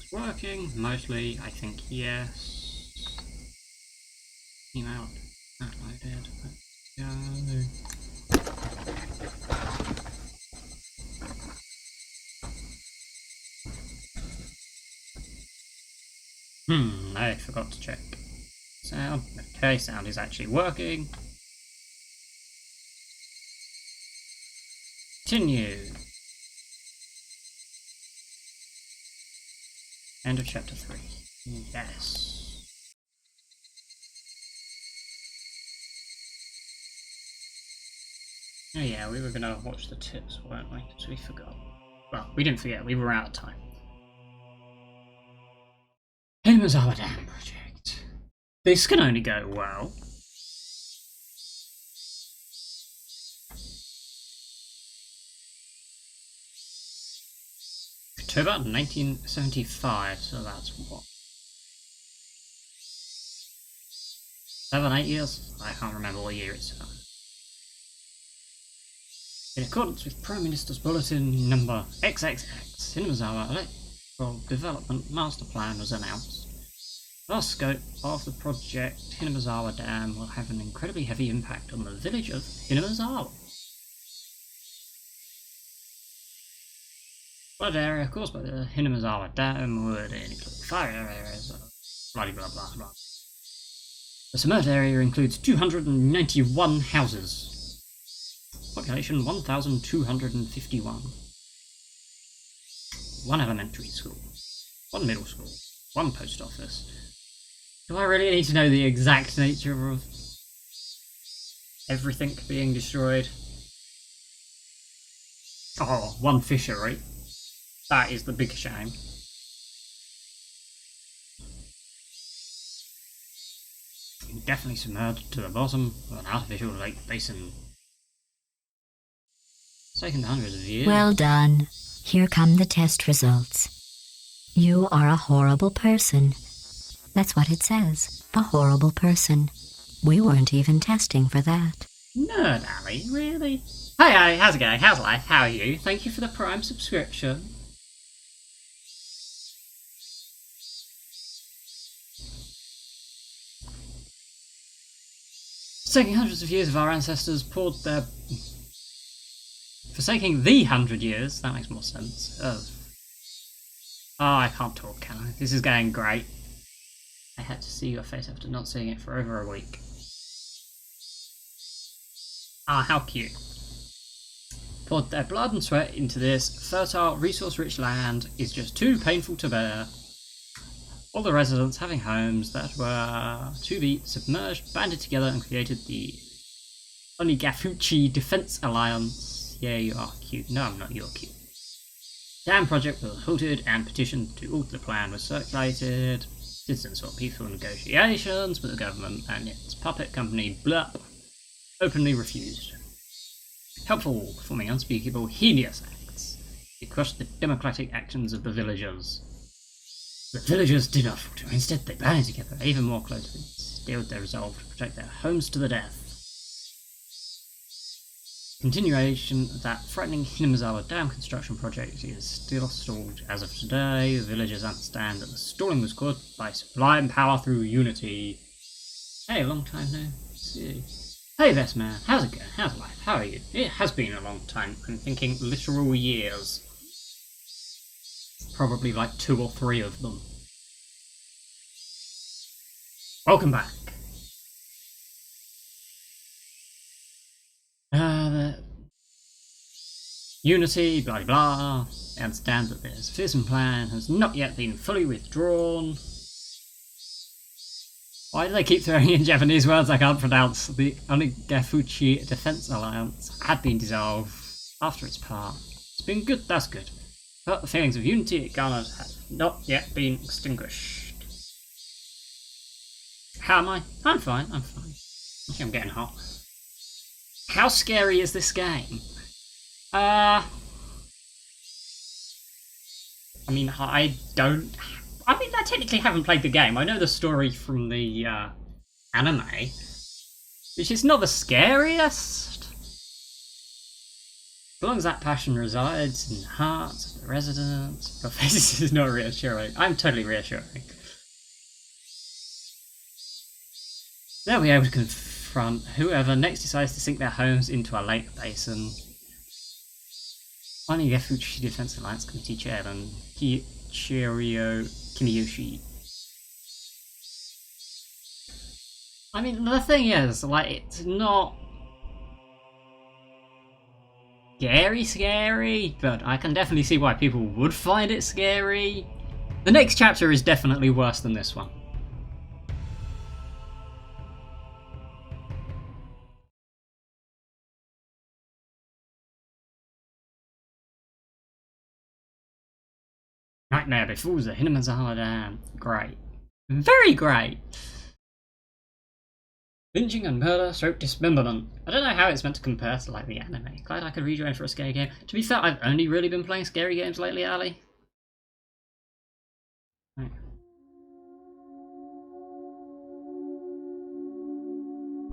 it's working, mostly, I think yes. Email downloaded. Let's go. I forgot to check. Sound. Okay, sound is actually working. Continue. End of chapter 3. Yes. Oh yeah, we were gonna watch the tips, weren't we? So we forgot. Well, we didn't forget, we were out of time. Higurashi Dam project. This can only go well. October 1975, so that's what? 7, 8 years? I can't remember what year it's from. In accordance with Prime Minister's Bulletin number XXX, Higurashi Electoral Development Master Plan was announced. The scope of the project, Higurashi Dam, will have an incredibly heavy impact on the village of Higurashi. Flood area caused by the Higurashi Dam would include fire areas, blah blah blah blah. The submerged area includes 291 houses. Population 1,251. 1 elementary school. 1 middle school. 1 post office. Do I really need to know the exact nature of everything being destroyed? Oh, 1 fishery. That is the big shame. Definitely submerged to the bottom of an artificial lake basin. It's taken hundreds of years. Well done. Here come the test results. You are a horrible person. That's what it says. A horrible person. We weren't even testing for that. Nerd Alley, really? Hey, how's it going? How's life? How are you? Thank you for the Prime subscription. Forsaking hundreds of years of our ancestors poured their... Forsaking the 100 years, that makes more sense. Oh, I can't talk, can I? This is going great. I had to see your face after not seeing it for over a week. Ah, how cute. Poured their blood and sweat into this fertile, resource-rich land is just too painful to bear. All the residents having homes that were to be submerged banded together and created the Higurashi Defense Alliance. Yeah, you are cute. No, I'm not. You're cute. Dam project was halted and petition to alter the plan was circulated. Citizens sought peaceful negotiations with the government and its puppet company Blup openly refused. Helpful, performing unspeakable, heinous acts. It crushed the democratic actions of the villagers. The villagers did not falter. Instead, they banded together even more closely, steeled their resolve to protect their homes to the death. Continuation of that frightening Higurashi Dam construction project is still stalled as of today. The villagers understand that the stalling was caused by sublime power through unity. Hey, long time no see. Hey, best man, how's it going? How's life? How are you? It has been a long time. I'm thinking literal years. Probably like 2 or 3 of them. Welcome back. The unity, blah blah. I understand that this fearsome plan has not yet been fully withdrawn. Why do they keep throwing in Japanese words I can't pronounce? The Higurashi Defense Alliance had been dissolved after its part. It's been good, that's good. But the feelings of unity it garnered have not yet been extinguished. How am I? I'm fine, I'm fine. I think I'm getting hot. How scary is this game? I mean, I technically haven't played the game. I know the story from the anime, which is not the scariest. As long as that passion resides in the hearts of the residents, but this is not reassuring. I'm totally reassuring. They'll be able to confront whoever next decides to sink their homes into a lake basin. Finally, Gefuchi Defense Alliance Committee Chairman Kiichiro Kimiyoshi. I mean, the thing is, like, it's not scary, but I can definitely see why people would find it scary. The next chapter is definitely worse than this one. Nightmare befalls the Higurashi Dam. Great. Very great. Lynching and murder, stroke dismemberment. I don't know how it's meant to compare to like the anime. Glad I could rejoin for a scary game. To be fair, I've only really been playing scary games lately, Ali. Right.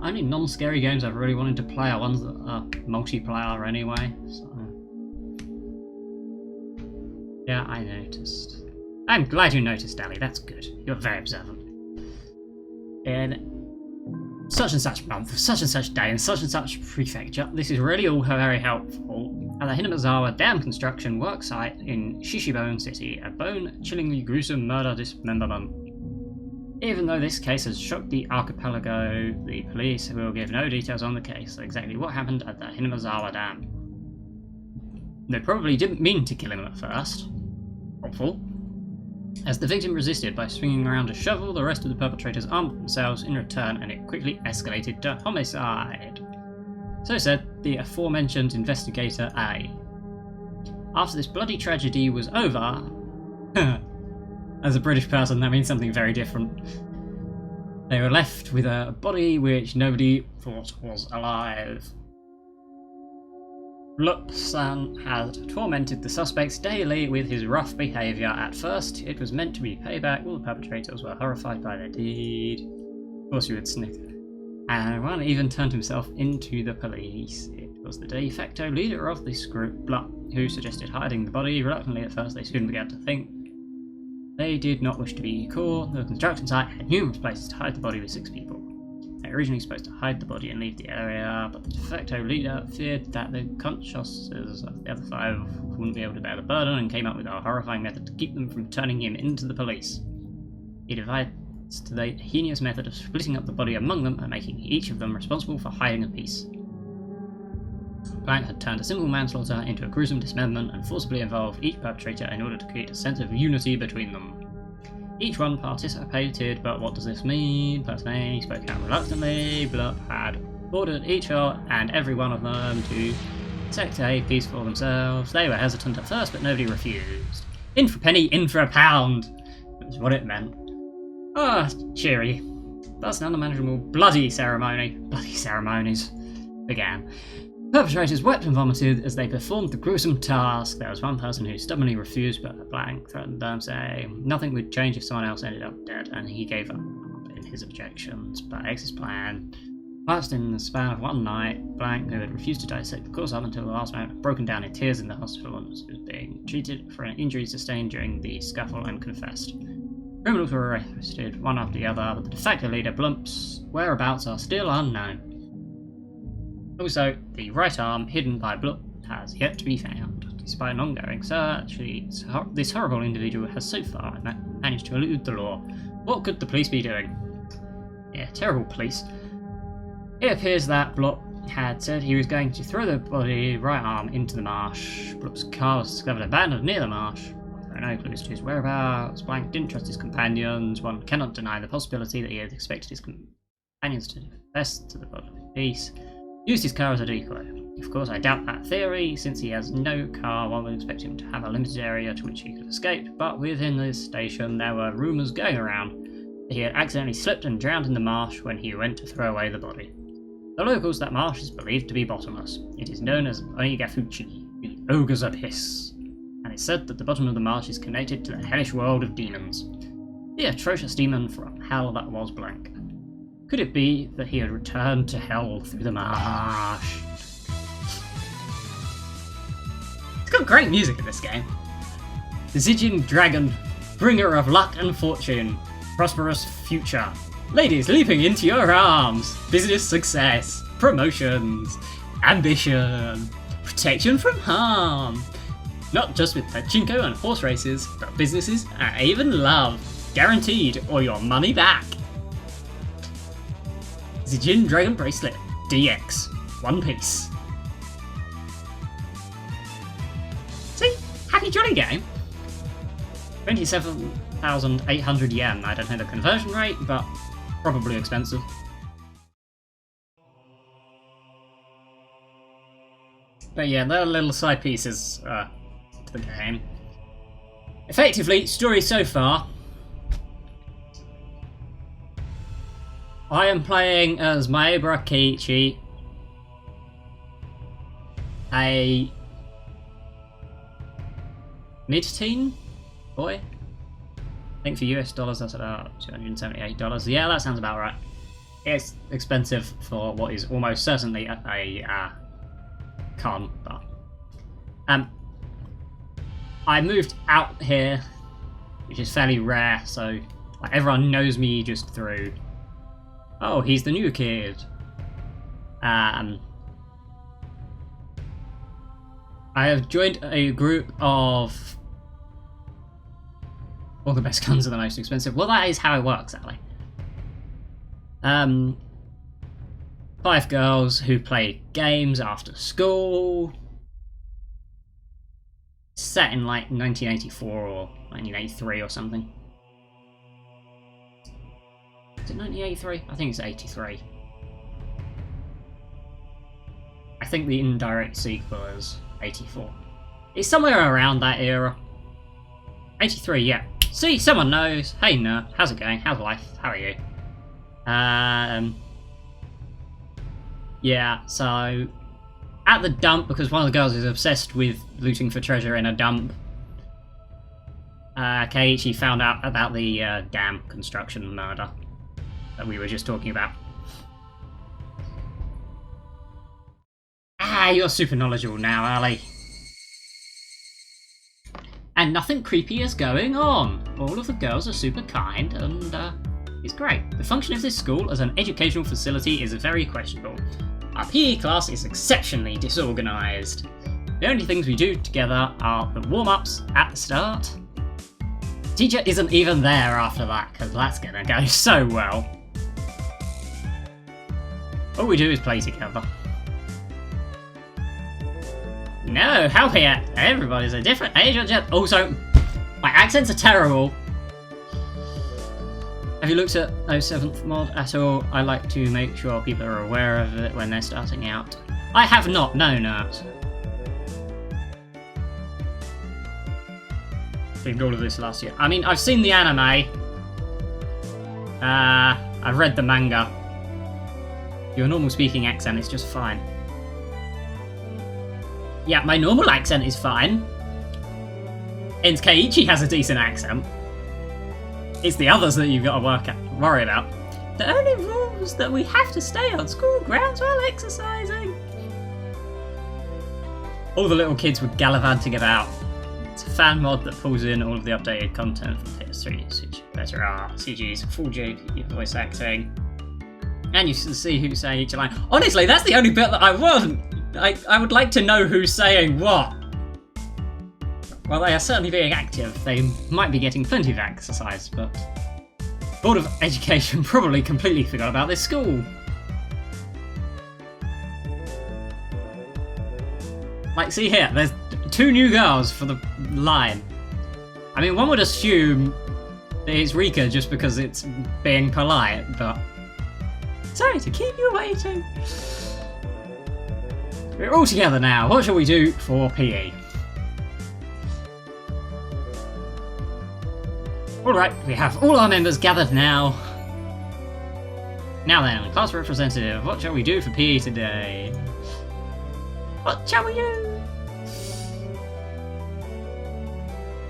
Only non-scary games I've really wanted to play are ones that are multiplayer anyway. So. Yeah, I noticed. I'm glad you noticed, Ali. That's good. You're very observant. In such and such month, such and such day, and such prefecture, this is really all very helpful. At the Higurashi Dam construction work site in Shishibone City, a bone-chillingly gruesome murder dismemberment. Even though this case has shocked the archipelago, the police will give no details on the case, exactly what happened at the Higurashi Dam. They probably didn't mean to kill him at first. Helpful. As the victim resisted by swinging around a shovel, the rest of the perpetrators armed themselves in return, and it quickly escalated to homicide. So said the aforementioned investigator A. After this bloody tragedy was over... As a British person, that means something very different. They were left with a body which nobody thought was alive. Lupsan had tormented the suspects daily with his rough behaviour. At first, it was meant to be payback. All the perpetrators were horrified by their deed. Of course you would snicker. And one even turned himself into the police. It was the de facto leader of this group, Blup, who suggested hiding the body. Reluctantly at first, they soon began to think they did not wish to be caught. The construction site had numerous places to hide the body with 6 people. They were originally supposed to hide the body and leave the area, but the de facto leader feared that the consciences of the other 5 wouldn't be able to bear the burden and came up with a horrifying method to keep them from turning him into the police. He devised the heinous method of splitting up the body among them and making each of them responsible for hiding a piece. Blank had turned a simple manslaughter into a gruesome dismemberment and forcibly involved each perpetrator in order to create a sense of unity between them. Each one participated, but what does this mean? Person A spoke out reluctantly. Blup had ordered each and every one of them to select a piece for themselves. They were hesitant at first, but nobody refused. In for a penny, in for a pound! That was what it meant. Ah, cheery. Thus an unmanageable bloody ceremonies began. Perpetrators wept and vomited as they performed the gruesome task. There was one person who stubbornly refused, but Blank threatened them, saying nothing would change if someone else ended up dead, and he gave up in his objections. But X's plan passed in the span of one night. Blank, who had refused to dissect the cause up until the last moment, had broken down in tears in the hospital and was being treated for an injury sustained during the scuffle and confessed. Criminals were arrested one after the other, but the de facto leader, Blump's whereabouts are still unknown. Also, the right arm, hidden by Blup, has yet to be found. Despite an ongoing search, this horrible individual has so far managed to elude the law. What could the police be doing? Yeah, terrible police. It appears that Blup had said he was going to throw the body right arm into the marsh. Blup's car was discovered abandoned near the marsh. There are no clues to his whereabouts. Blank didn't trust his companions. One cannot deny the possibility that he had expected his companions to confess to the police. Used his car as a decoy. Of course, I doubt that theory. Since he has no car, one would expect him to have a limited area to which he could escape, but within this station there were rumours going around that he had accidentally slipped and drowned in the marsh when he went to throw away the body. The locals, that marsh is believed to be bottomless. It is known as Onigafuchi, the Ogre's Abyss, and it's said that the bottom of the marsh is connected to the hellish world of demons. The atrocious demon from hell that was Blank. Could it be that he had returned to hell through the marsh? some great music in this game. The Zijin Dragon, bringer of luck and fortune, prosperous future, ladies leaping into your arms, business success, promotions, ambition, protection from harm. Not just with pachinko and horse races, but businesses and even love. Guaranteed, or your money back. Zijin Dragon Bracelet, DX, one piece. See? Happy jolly game. 27,800 yen. I don't know the conversion rate, but probably expensive. But yeah, they're little side pieces to the game. Effectively, story so far. I am playing as Maebara Keiichi, a mid-teen boy. I think for US dollars that's about $278. Yeah, that sounds about right. It's expensive for what is almost certainly a con, but I moved out here, which is fairly rare, so like, everyone knows me just through, oh, he's the new kid. I have joined a group of all the best guns are the most expensive. Well, that is how it works, actually. 5 girls who play games after school. Set in like 1984 or 1983 or something. Is it 1983? I think it's 83. I think the indirect sequel is 84. It's somewhere around that era. 83, yeah. See, someone knows. Hey, no, how's it going? How's life? How are you? Yeah, so at the dump, because one of the girls is obsessed with looting for treasure in a dump, Keiichi found out about the dam construction murder that we were just talking about. Ah, you're super knowledgeable now, Ali. And nothing creepy is going on. All of the girls are super kind and it's great. The function of this school as an educational facility is very questionable. Our PE class is exceptionally disorganised. The only things we do together are the warm-ups at the start. Teacher isn't even there after that, because that's gonna go so well. All we do is play together. No, help here! Everybody's a different age or gender. Also, my accents are terrible. Have you looked at 07th mod at all? I like to make sure people are aware of it when they're starting out. I have not, no, Nert. Filmed all of this last year. I mean, I've seen the anime. I've read the manga. Your normal speaking accent is just fine. Yeah, my normal accent is fine. And Keiichi has a decent accent. It's the others that you've got to worry about. The only rule is that we have to stay on school grounds while exercising. All the little kids were gallivanting about. It's a fan mod that pulls in all of the updated content from PS3, better art, CGs, full JP voice acting. And you can see who's saying each line. Honestly, that's the only bit that I want. I would like to know who's saying what. Well, they are certainly being active. They might be getting plenty of exercise, but Board of Education probably completely forgot about this school. Like, see here, there's 2 new girls for the line. I mean, one would assume that it's Rika just because it's being polite, but... Sorry to keep you waiting. We're all together now. What shall we do for PE? Alright, we have all our members gathered now. Now then, class representative, what shall we do for PE today? What shall we do?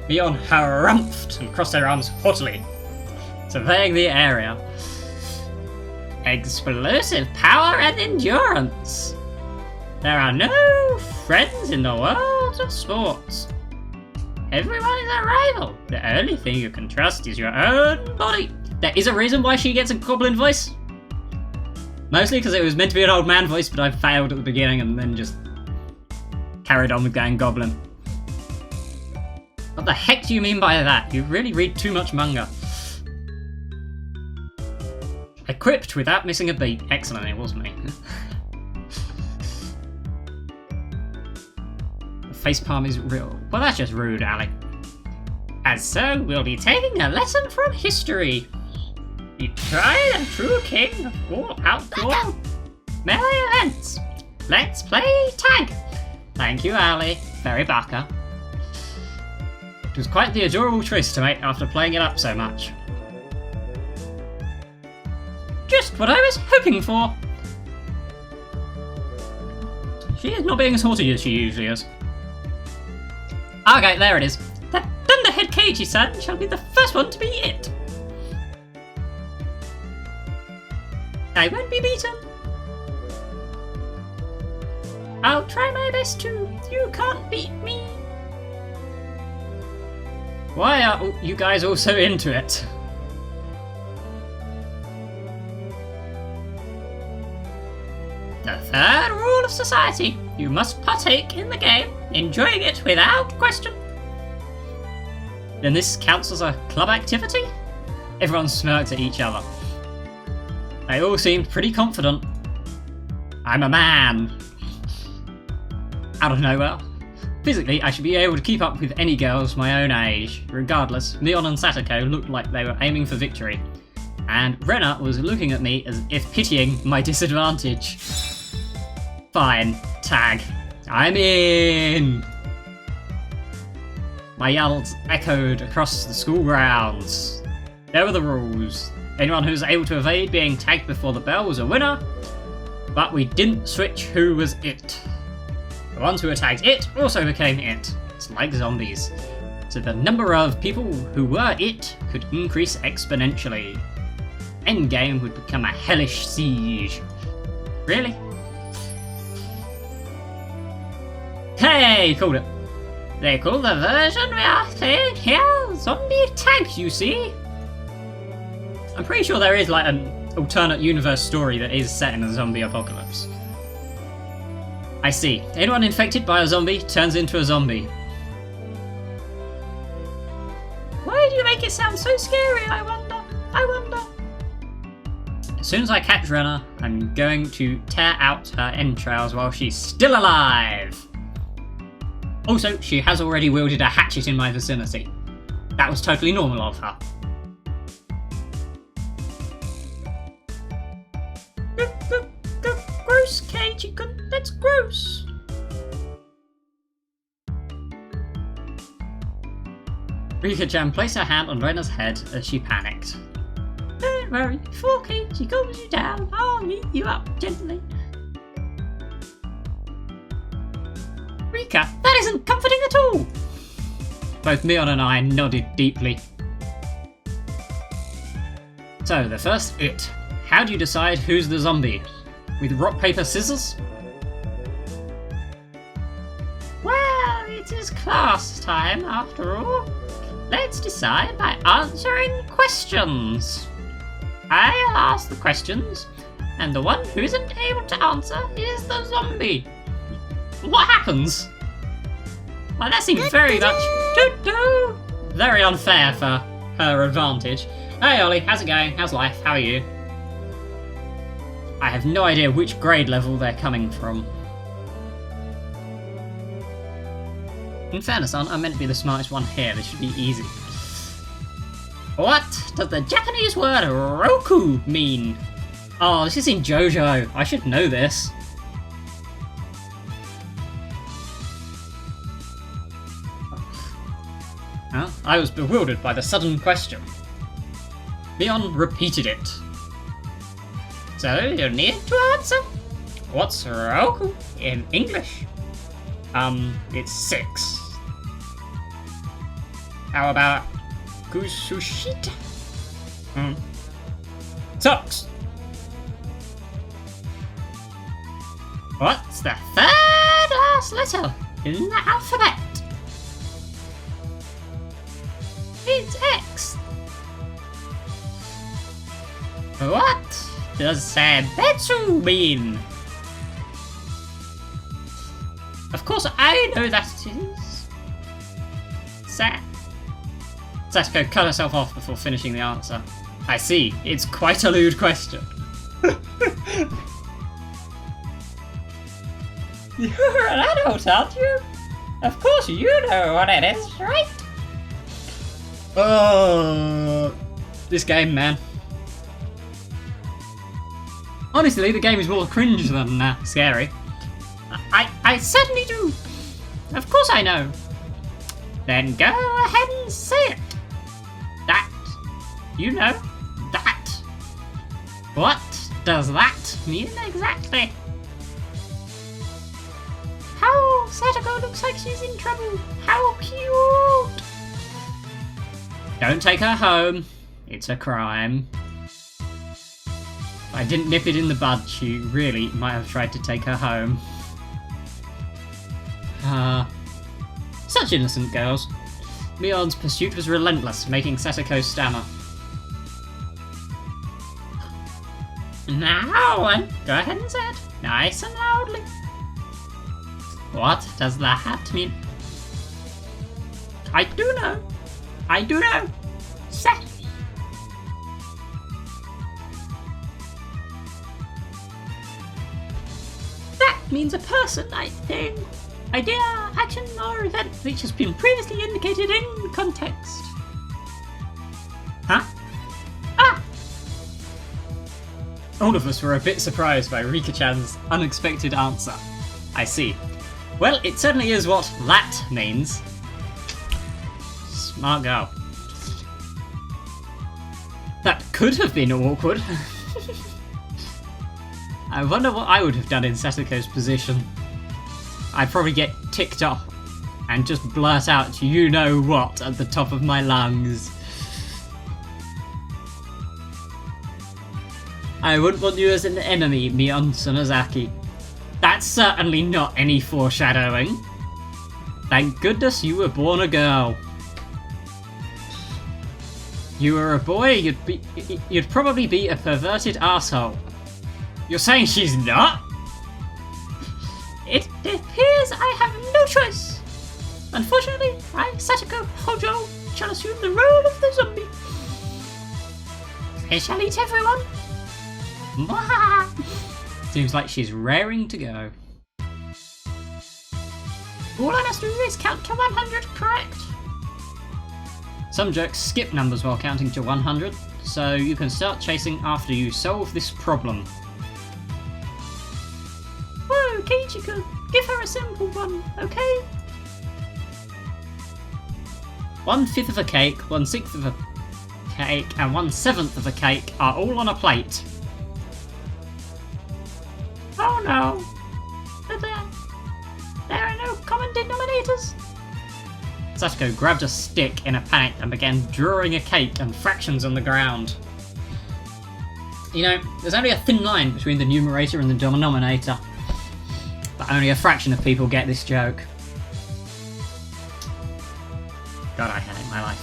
Leon harumphed and crossed their arms haughtily, surveying the area. Explosive power and endurance. There are no friends in the world of sports. Everyone is a rival. The only thing you can trust is your own body. There is a reason why she gets a goblin voice. Mostly because it was meant to be an old man voice, but I failed at the beginning and then just carried on with going goblin. What the heck do you mean by that? You really read too much manga. Equipped without missing a beat. Excellent, it was me. Facepalm is real. Well, that's just rude, Alec. As so, we'll be taking a lesson from history. The tried and true king of all outdoor melee events. Let's play tag. Thank you, Ali. Very baka. It was quite the adorable choice to make after playing it up so much. Just what I was hoping for. She is not being as haughty as she usually is. Okay, there it is. The Thunderhead Keiji-san shall be the first one to be it. I won't be beaten. I'll try my best to. You can't beat me. Why are you guys all so into it? The third rule of society. You must partake in the game, enjoying it without question. Then this counts as a club activity? Everyone smirked at each other. They all seemed pretty confident. I'm a man. Out of nowhere. Physically, I should be able to keep up with any girls my own age. Regardless, Leon and Satoko looked like they were aiming for victory. And Renna was looking at me as if pitying my disadvantage. Fine. Tag. I'm in! My yells echoed across the school grounds. There were the rules. Anyone who was able to evade being tagged before the bell was a winner, but we didn't switch who was it. The ones who were tagged it also became it. It's like zombies. So the number of people who were it could increase exponentially. Endgame would become a hellish siege. Really? Hey, called it. They call the version we are playing here zombie tag, you see? I'm pretty sure there is like an alternate universe story that is set in a zombie apocalypse. I see. Anyone infected by a zombie turns into a zombie. Why do you make it sound so scary, I wonder? As soon as I catch Renna, I'm going to tear out her entrails while she's still alive. Also, she has already wielded a hatchet in my vicinity. That was totally normal of her. Gross, Keiji-kun, that's gross. Rika-chan placed her hand on Renna's head as she panicked. Don't worry, before Keiji calms you down, I'll meet you up gently. Rika, that isn't comforting at all! Both Leon and I nodded deeply. So, the first it. How do you decide who's the zombie? With rock, paper, scissors? Well, it is class time after all. Let's decide by answering questions. I'll ask the questions, and the one who isn't able to answer is the zombie. What happens? Well, that seems very much very unfair for her advantage. Hey Ollie, how's it going? How's life? How are you? I have no idea which grade level they're coming from. In fairness, I'm meant to be the smartest one here. This should be easy. What does the Japanese word roku mean? Oh, this is in JoJo. I should know this. Well, I was bewildered by the sudden question. Leon repeated it. So, you need to answer. What's roku in English? It's 6. How about Kusushita? Socks. What's the third letter in the alphabet. It's X. What does Sabetsu mean? Of course I know that it is. Satsuko cut herself off before finishing the answer. I see, it's quite a lewd question. You're an adult, aren't you? Of course you know what it is, right? This game, man. Honestly, the game is more cringe than scary. I certainly do. Of course I know. Then go ahead and say it. That. You know. That. What does that mean exactly? How Satoko looks like she's in trouble. How cute. Don't take her home. It's a crime. If I didn't nip it in the bud, she really might have tried to take her home. Such innocent girls. Mion's pursuit was relentless, making Satoko stammer. Now then, go ahead and say it, nice and loudly. What does that mean? I do know. I do know. Say. That means a person, I think. Idea, action, or event which has been previously indicated in context. Huh? Ah! All of us were a bit surprised by Rika-chan's unexpected answer. I see. Well, it certainly is what that means. Smart girl. That could have been awkward. I wonder what I would have done in Satoko's position. I'd probably get ticked off and just blurt out you know what at the top of my lungs. I wouldn't want you as an enemy, Mion Sonozaki. That's certainly not any foreshadowing. Thank goodness you were born a girl. You were a boy, you'd probably be a perverted arsehole. You're saying she's not? It appears I have no choice. Unfortunately, I, Satoko Hojo, shall assume the role of the zombie. It shall eat everyone. Seems like she's raring to go. All I must do is count to 100, correct? Some jerks skip numbers while counting to 100, so you can start chasing after you solve this problem. Whoa, Keiichiko, give her a simple one, okay? 1/5 of a cake, 1/6 of a cake, and 1/7 of a cake are all on a plate. Oh no! But there are no common denominators. Satoko grabbed a stick in a panic and began drawing a cake and fractions on the ground. You know, there's only a thin line between the numerator and the denominator. But only a fraction of people get this joke. God, I hate my life.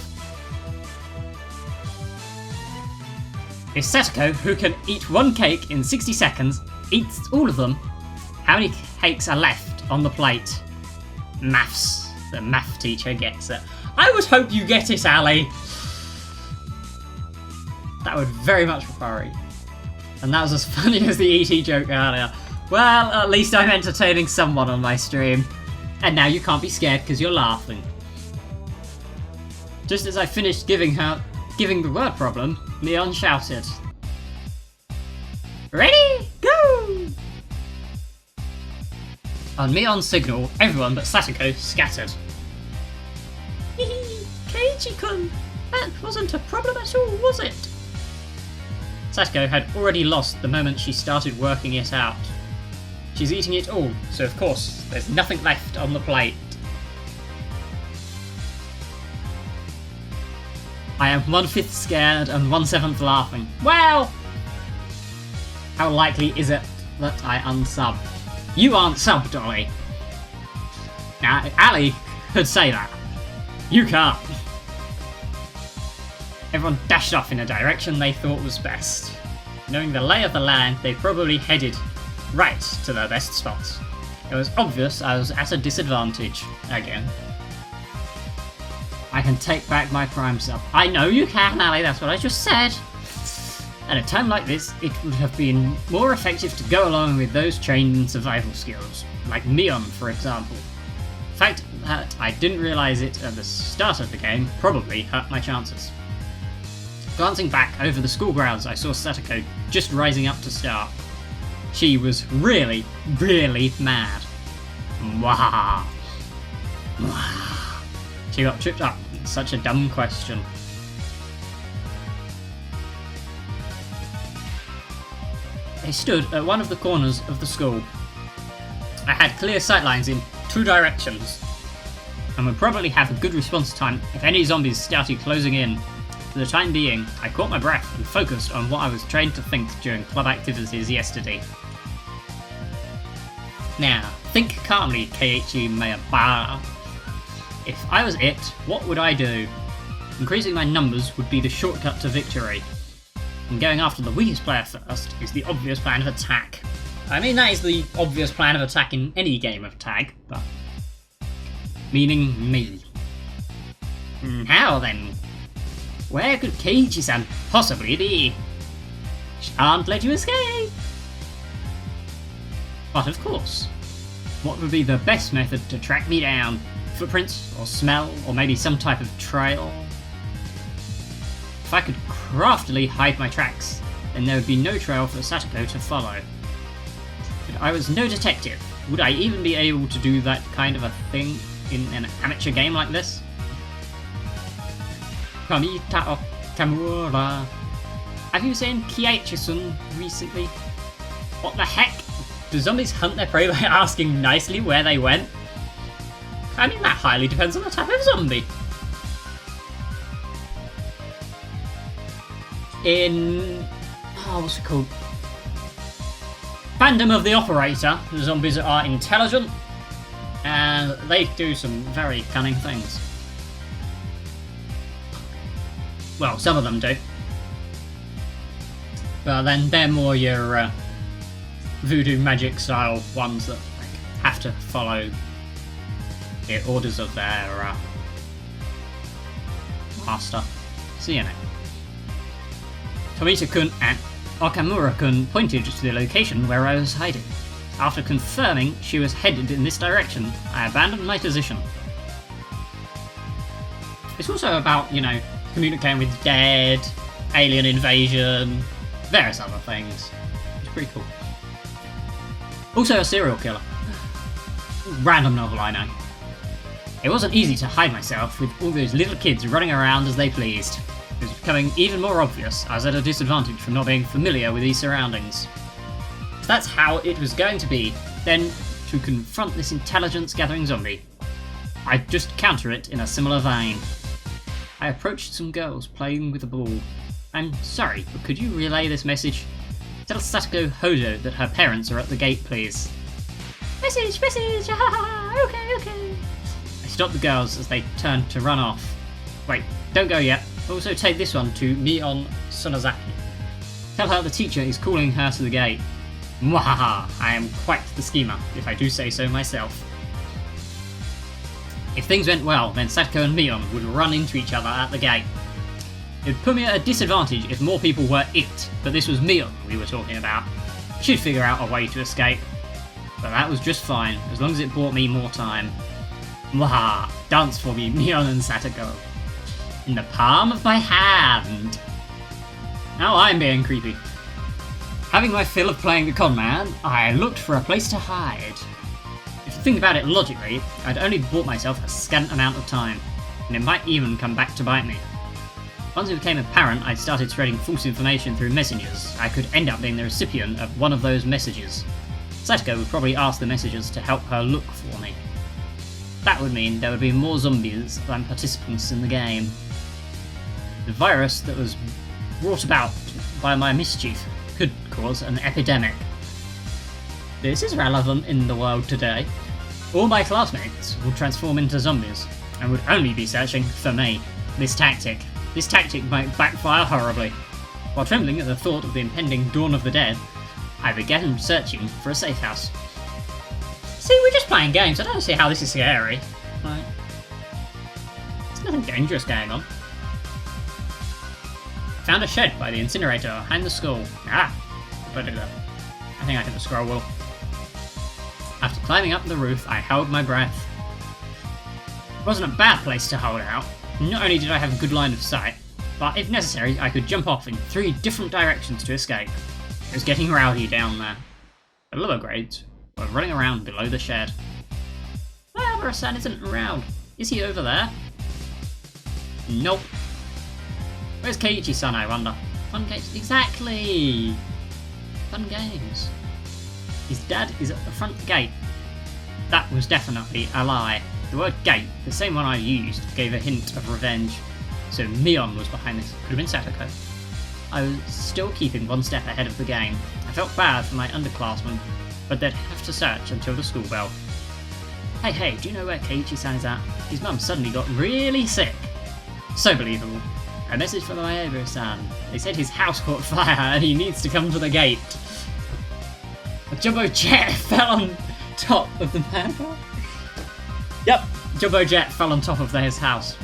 If Satoko, who can eat one cake in 60 seconds, eats all of them, how many cakes are left on the plate? Maths. The math teacher gets it. I would hope you get it, Ali. That would very much worry. And that was as funny as the ET joke earlier. Well, at least I'm entertaining someone on my stream. And now you can't be scared because you're laughing. Just as I finished giving the word problem, Mion shouted. Ready? Go! On Mion's signal, everyone but Satoko scattered. Hehe, Keiichi-kun, that wasn't a problem at all, was it? Satoko had already lost the moment she started working it out. She's eating it all, so of course, there's nothing left on the plate. I am 1/5 scared and 1/7 laughing. Well! How likely is it that I unsub? You aren't subbed, Ollie. Now, Ali could say that. You can't. Everyone dashed off in a direction they thought was best. Knowing the lay of the land, they probably headed right to their best spots. It was obvious I was at a disadvantage again. I can take back my prime self. I know you can, Ali, that's what I just said. At a time like this, it would have been more effective to go along with those trained in survival skills, like Mion, for example. The fact that I didn't realise it at the start of the game probably hurt my chances. Glancing back over the school grounds, I saw Satoko just rising up to start. She was really, really mad. Mwah. Mwah. She got tripped up. Such a dumb question. They stood at one of the corners of the school. I had clear sightlines in 2 directions, and would probably have a good response time if any zombies started closing in. For the time being, I caught my breath and focused on what I was trained to think during club activities yesterday. Now, think calmly, Keiichi Mayabara. If I was it, what would I do? Increasing my numbers would be the shortcut to victory. And going after the weakest player first is the obvious plan of attack. I mean, that is the obvious plan of attack in any game of tag, but... meaning me. How then? Where could Keiichi-san possibly be? Shan't let you escape! But of course, what would be the best method to track me down? Footprints, or smell, or maybe some type of trail? If I could craftily hide my tracks, then there would be no trail for Satoko to follow. But I was no detective. Would I even be able to do that kind of a thing in an amateur game like this? Kamita Kamura. Have you seen Keiichi-san recently? What the heck? Do zombies hunt their prey by asking nicely where they went? I mean, that highly depends on the type of zombie. In... oh, what's it called? Fandom of the Operator, the zombies are intelligent, and they do some very cunning things. Well, some of them do. But then they're more your voodoo magic style ones that have to follow the orders of their master. So, you know. Tomita-kun and Okamura-kun pointed to the location where I was hiding. After confirming she was headed in this direction, I abandoned my position. It's also about, you know, communicating with dead, alien invasion, various other things. It's pretty cool. Also a serial killer. Random novel, I know. It wasn't easy to hide myself with all those little kids running around as they pleased. It was becoming even more obvious I was at a disadvantage from not being familiar with these surroundings. If that's how it was going to be, then to confront this intelligence-gathering zombie, I'd just counter it in a similar vein. I approached some girls playing with a ball. I'm sorry, but could you relay this message? Tell Satoko Hojo that her parents are at the gate, please. Message! Okay. I stopped the girls as they turned to run off. Wait, don't go yet. Also take this one to Mion Sonozaki. Tell her the teacher is calling her to the gate. Mwahaha, I am quite the schemer, if I do say so myself. If things went well, then Satoko and Mion would run into each other at the gate. It would put me at a disadvantage if more people were it, but this was Mion we were talking about. She'd figure out a way to escape. But that was just fine, as long as it bought me more time. Mwahaha, dance for me, Mion and Satoko. In the palm of my hand. Now I'm being creepy. Having my fill of playing the con man, I looked for a place to hide. If you think about it logically, I'd only bought myself a scant amount of time, and it might even come back to bite me. Once it became apparent I'd started spreading false information through messengers, I could end up being the recipient of one of those messages. Satoko would probably ask the messengers to help her look for me. That would mean there would be more zombies than participants in the game. The virus that was brought about by my mischief could cause an epidemic. This is relevant in the world today. All my classmates would transform into zombies and would only be searching for me. This tactic might backfire horribly. While trembling at the thought of the impending dawn of the dead, I began searching for a safe house. See, we're just playing games. I don't see how this is scary. Right. There's nothing dangerous going on. Found a shed by the incinerator behind the school. Ah! I think I hit the scroll wheel. After climbing up the roof, I held my breath. It wasn't a bad place to hold out. Not only did I have a good line of sight, but if necessary, I could jump off in 3 different directions to escape. It was getting rowdy down there. The lower grades were running around below the shed. Well, Higurashi isn't around. Is he over there? Nope. Where's Keiichi-san, I wonder? Fun games. Exactly! Fun games. His dad is at the front gate. That was definitely a lie. The word gate, the same one I used, gave a hint of revenge. So Mion was behind this. Could have been Satoko. I was still keeping one step ahead of the game. I felt bad for my underclassmen, but they'd have to search until the school bell. Hey, do you know where Keiichi-san is at? His mum suddenly got really sick. So believable. A message from my neighbour-san. They said his house caught fire and he needs to come to the gate. A jumbo jet fell on top of the manhole. Yep, jumbo jet fell on top of his house.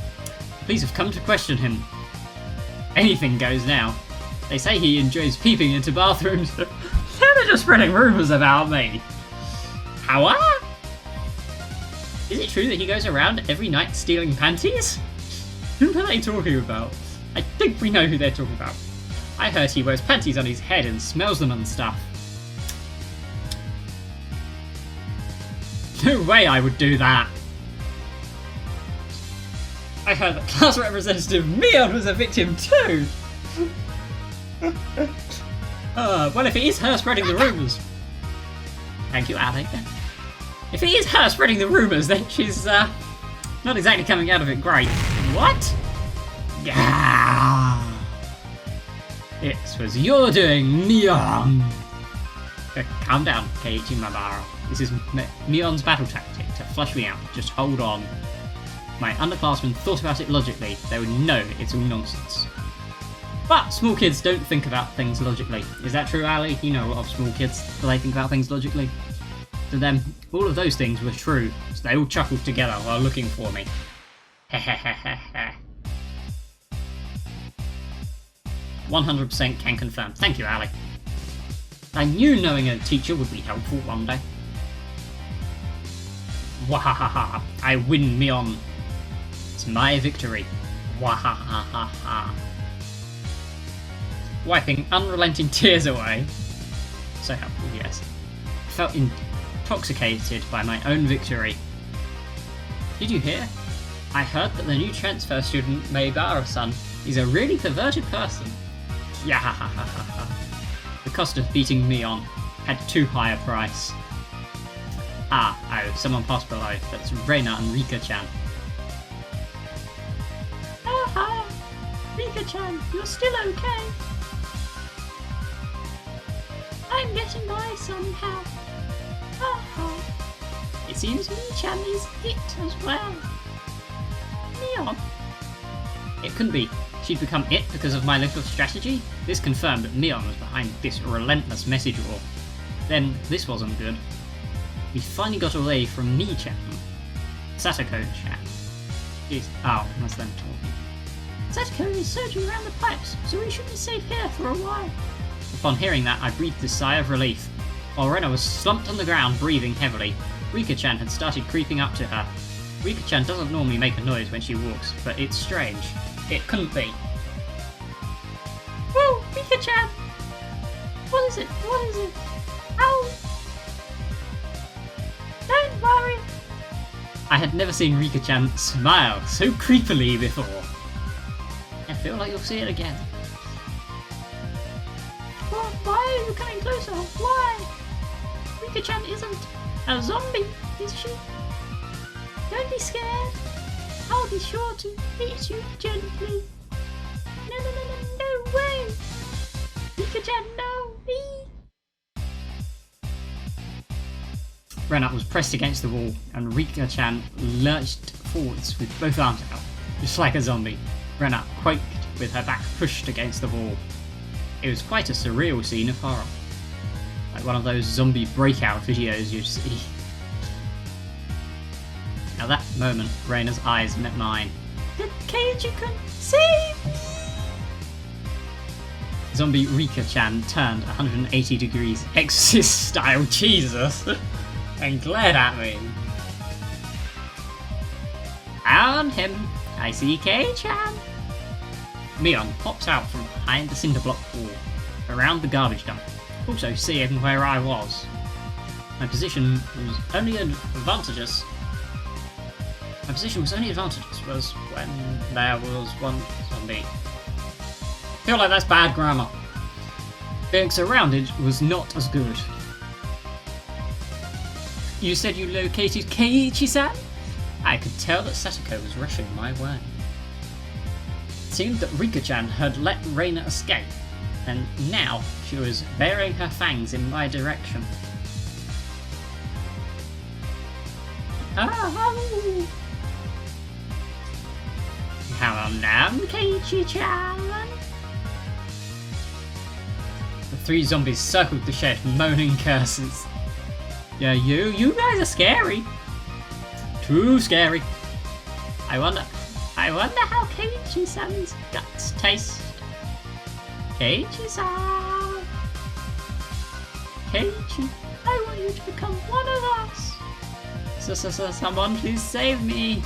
Police have come to question him. Anything goes now. They say he enjoys peeping into bathrooms. They're just spreading rumours about me. How? Is it true that he goes around every night stealing panties? Who are they talking about? I think we know who they're talking about. I heard he wears panties on his head and smells them and stuff. No way I would do that. I heard that class representative Mion was a victim too. Well, if it is her spreading the rumours. Thank you, Ali. If it is her spreading the rumours, then she's not exactly coming out of it great. What? Gah! It was your doing, Mion! Calm down, Keiichi Mabaro. This is Mion's battle tactic to flush me out. Just hold on. My underclassmen thought about it logically. They would know it's all nonsense. But small kids don't think about things logically. Is that true, Ali? You know a lot of small kids. Do they think about things logically? To them, all of those things were true, so they all chuckled together while looking for me. Hehehehe. 100% can confirm. Thank you, Ali. I knew knowing a teacher would be helpful one day. Wahahaha. I win, Mion. It's my victory. Wahahaha. Wiping unrelenting tears away. So helpful, yes. I felt intoxicated by my own victory. Did you hear? I heard that the new transfer student, Meibara-san, is a really perverted person. Yahahaha. The cost of beating Mion had too high a price. Oh, someone passed below. That's Reina and Rika-chan. Oh, hi. Rika-chan, you're still okay. I'm getting by somehow. Oh, it seems Mi-chan is it as well. Mion. It couldn't be. She'd become it because of my little strategy? This confirmed that Mion was behind this relentless message war. Then, this wasn't good. We finally got away from Mi-chan. Satoko-chan. That's them talking. Satoko is surging around the pipes, so we should be safe here for a while. Upon hearing that, I breathed a sigh of relief. While Rena was slumped on the ground, breathing heavily, Rika-chan had started creeping up to her. Rika-chan doesn't normally make a noise when she walks, but it's strange. It couldn't be. Whoa, Rika-chan! What is it? What is it? Ow! Don't worry! I had never seen Rika-chan smile so creepily before. I feel like you'll see it again. Well, why are you coming closer? Why? Rika-chan isn't a zombie, is she? Don't be scared. I'll be sure to meet you gently. No way! Rika-chan, no! Rena was pressed against the wall, and Rika-chan lurched forwards with both arms out, just like a zombie. Rena quaked with her back pushed against the wall. It was quite a surreal scene of horror. Like one of those zombie breakout videos you see. At that moment, Reina's eyes met mine. The cage you can save me! Zombie Rika-chan turned 180 degrees, Exorcist style, Jesus, and glared at me. Found him! I see K-chan! Mion pops out from behind the cinder block wall, around the garbage dump, also seeing where I was. My position was only advantageous was when there was one zombie. I feel like that's bad grammar. Being surrounded was not as good. You said you located Keiichi-san? I could tell that Satoko was rushing my way. It seemed that Rika-chan had let Reina escape, and now she was baring her fangs in my direction. Oh! How now, Keiichi-chan? The three zombies circled the shed, moaning curses. Yeah, you guys are scary. Too scary. I wonder how Keiichi-san's guts taste. Keiichi-san! Keiichi, I want you to become one of us! Someone please save me!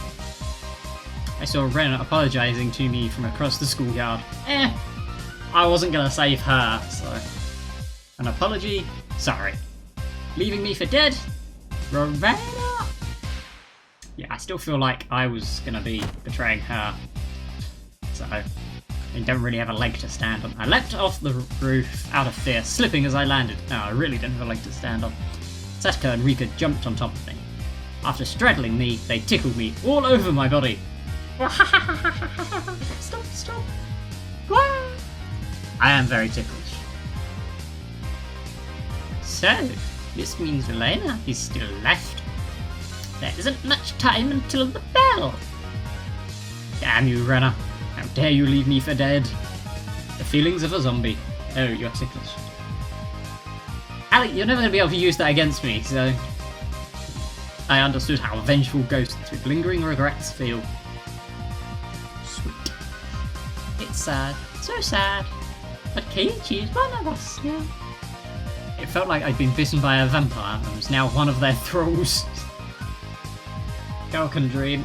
I saw Ren apologising to me from across the schoolyard. I wasn't gonna save her, so... An apology? Sorry. Leaving me for dead? Rowena! Yeah, I still feel like I was gonna be betraying her. So, I don't really have a leg to stand on. I leapt off the roof out of fear, slipping as I landed. No, I really didn't have a leg to stand on. Satoko and Rika jumped on top of me. After straddling me, they tickled me all over my body. Stop. I am very ticklish. So, this means Elena is still left. There isn't much time until the bell. Damn you, Renna. How dare you leave me for dead? The feelings of a zombie. Oh, you're ticklish. Ali, you're never going to be able to use that against me, so... I understood how vengeful ghosts with lingering regrets feel. Sweet. It's sad. So sad. But Keiichi is one of us now. It felt like I'd been bitten by a vampire and was now one of their thralls. Girl can dream.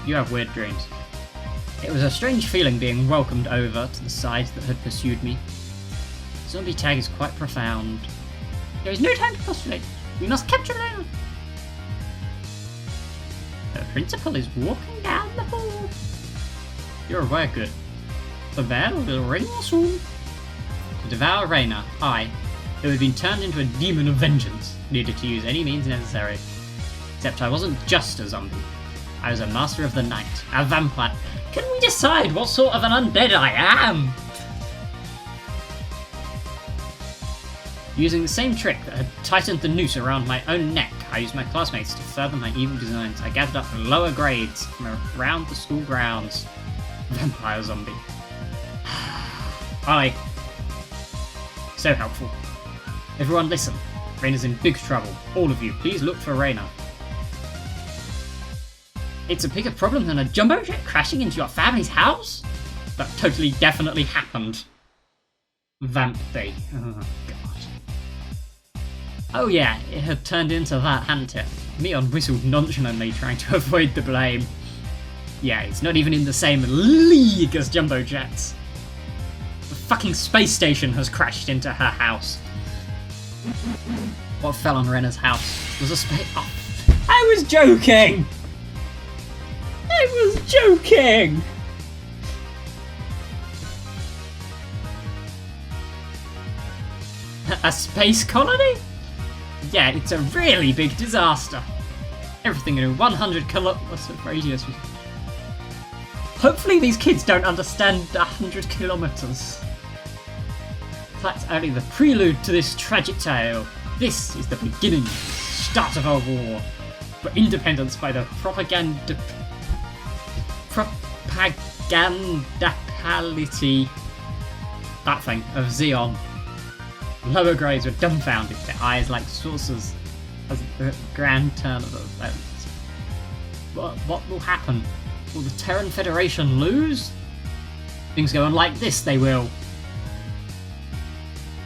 You have weird dreams. It was a strange feeling being welcomed over to the side that had pursued me. Zombie tag is quite profound. There is no time to postulate. We must capture Lena. The principal is walking down the hall. You're aware, good. The bell will ring soon. To devour Reina, I, who had been turned into a demon of vengeance, needed to use any means necessary. Except I wasn't just a zombie. I was a master of the night, a vampire. Can we decide what sort of an undead I am? Using the same trick that had tightened the noose around my own neck, I used my classmates to further my evil designs. I gathered up lower grades from around the school grounds. Vampire zombie. I. So helpful. Everyone listen. Reina's in big trouble. All of you, please look for Reina. It's a bigger problem than a jumbo jet crashing into your family's house? That totally definitely happened. Vamp Day. Oh, God. Oh yeah, it had turned into that, hadn't it? Mion whistled nonchalantly, trying to avoid the blame. Yeah, it's not even in the same league as jumbo jets. The fucking space station has crashed into her house. What fell on Rena's house was a space... Oh, I was joking! I was joking! A space colony? Yeah, it's a really big disaster. Everything in a 100 kilometers of radius. Hopefully these kids don't understand 100 kilometers. That's only the prelude to this tragic tale. This is the beginning of the start of a war for independence by the propagandapality, that thing, of Xeon. Lower grades were dumbfounded, their eyes like saucers as the grand turn of events. What will happen? Will the Terran Federation lose? Things go on like this, they will.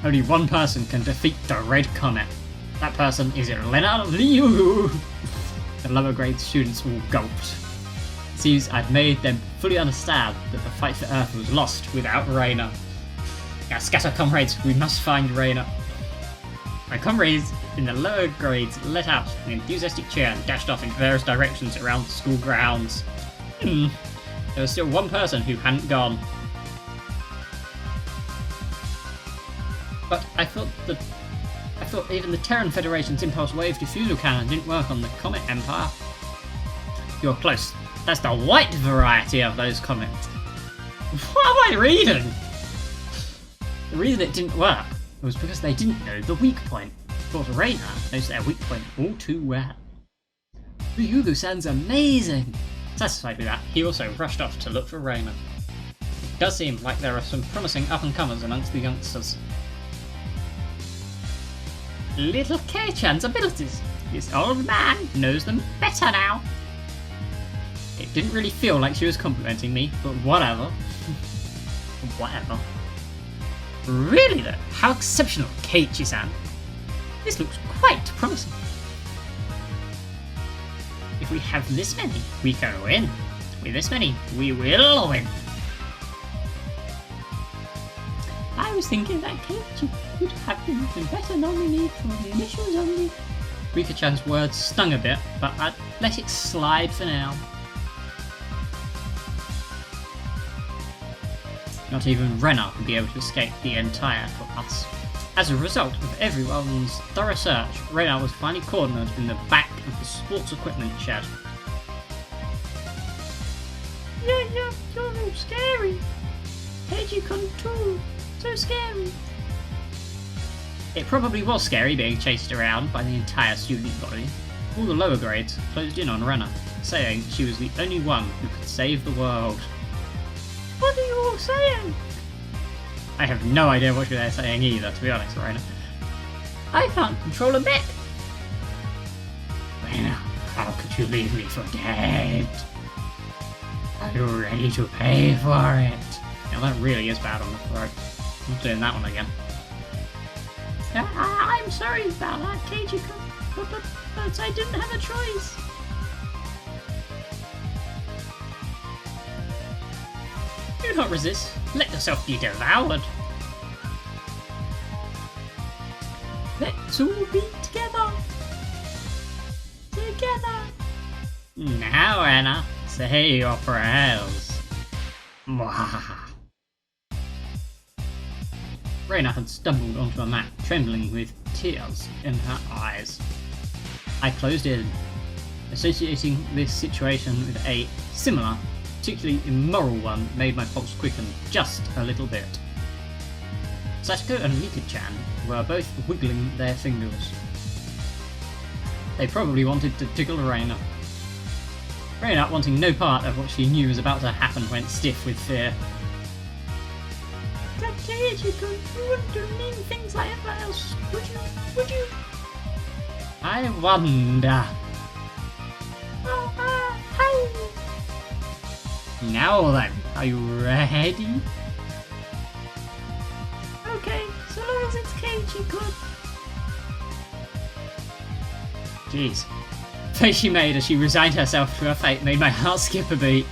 Only one person can defeat the Red Comet. That person is Elena Liu. The lower grade students all gulped. It seems I'd made them fully understand that the fight for Earth was lost without Reyna. Now scatter, comrades, we must find Reyna. My comrades in the lower grades let out an enthusiastic cheer and dashed off in various directions around the school grounds. There was still one person who hadn't gone. But I thought even the Terran Federation's impulse wave diffusal cannon didn't work on the Comet Empire. You're close. That's the white variety of those comets. What am I reading? The reason it didn't work was because they didn't know the weak point. Of course, Reyna knows their weak point all too well. Ryugu sounds amazing! Satisfied with that, he also rushed off to look for Reyna. It does seem like there are some promising up-and-comers amongst the youngsters. Little Kei-chan's abilities. This old man knows them better now. It didn't really feel like she was complimenting me, but whatever. Whatever. Really though, how exceptional, Keiichi-san. This looks quite promising. If we have this many, we can win. With this many, we will win. I was thinking that Keiichi could have been the better nominee for the initials only. Rika-chan's words stung a bit, but I'd let it slide for now. Not even Rena would be able to escape the entire class. As a result of everyone's thorough search, Rena was finally cornered in the back of the sports equipment shed. Yeah, you're so scary. Keiji-kun too. So scary. It probably was scary being chased around by the entire student body. All the lower grades closed in on Rena, saying she was the only one who could save the world. What are you all saying? I have no idea what they're saying either, to be honest, Rena. I can't control a bit. Rena, how could you leave me for dead? Are you ready to pay for it? Now that really is bad on the throat. I'm not doing that one again. I'm sorry about that, Keiji-kun, but I didn't have a choice. Do not resist. Let yourself be devoured. Let's all be together. Together. Now, Anna, say your prayers. Mwah. Reyna had stumbled onto a mat, trembling with tears in her eyes. I closed in, associating this situation with a similar, particularly immoral one made my pulse quicken just a little bit. Satoko and Rika-chan were both wiggling their fingers. They probably wanted to tickle Reyna. Reyna, wanting no part of what she knew was about to happen, went stiff with fear. You wouldn't do mean things like that else, would you? I wonder. Now then, are you ready? Okay, so long as it's Keiji-kun. Jeez. The face she made as she resigned herself to her fate made my heart skip a beat.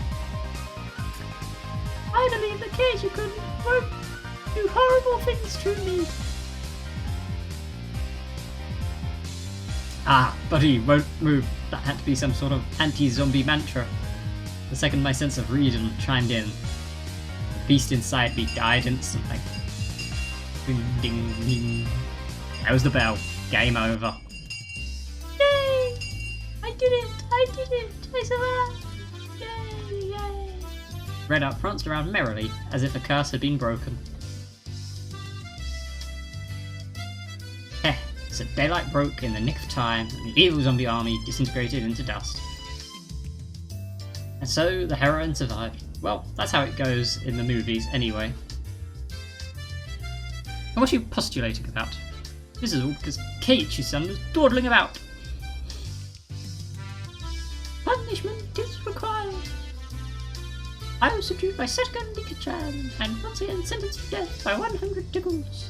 I believe that Keiji-kun won't do horrible things to me. Ah, but he won't move. That had to be some sort of anti-zombie mantra. The second my sense of reason chimed in, the beast inside me died instantly. Ding ding ding. That was the bell. Game over. Yay! I did it! I survived! Yay! Rena pranced around merrily, as if a curse had been broken. So daylight broke in the nick of time, and the evil zombie army disintegrated into dust. And so the heroine survived. Well, that's how it goes in the movies anyway. And what are you postulating about? This is all because Keiichi's son was dawdling about. Punishment is required. I was subdued by Setaka and Nika-chan, and once again sentenced to death by 100 tickles.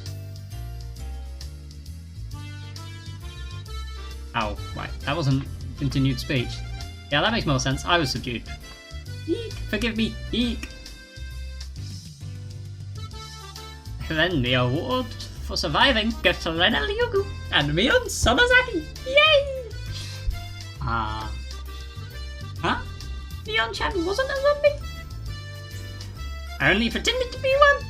Oh, right, that wasn't continued speech. Yeah, that makes more sense. I was subdued. Eek, forgive me, eek. Then the award for surviving goes to Rena Ryugu and Mion Sonozaki. Yay! Huh? Mion-chan wasn't a zombie? Only pretended to be one.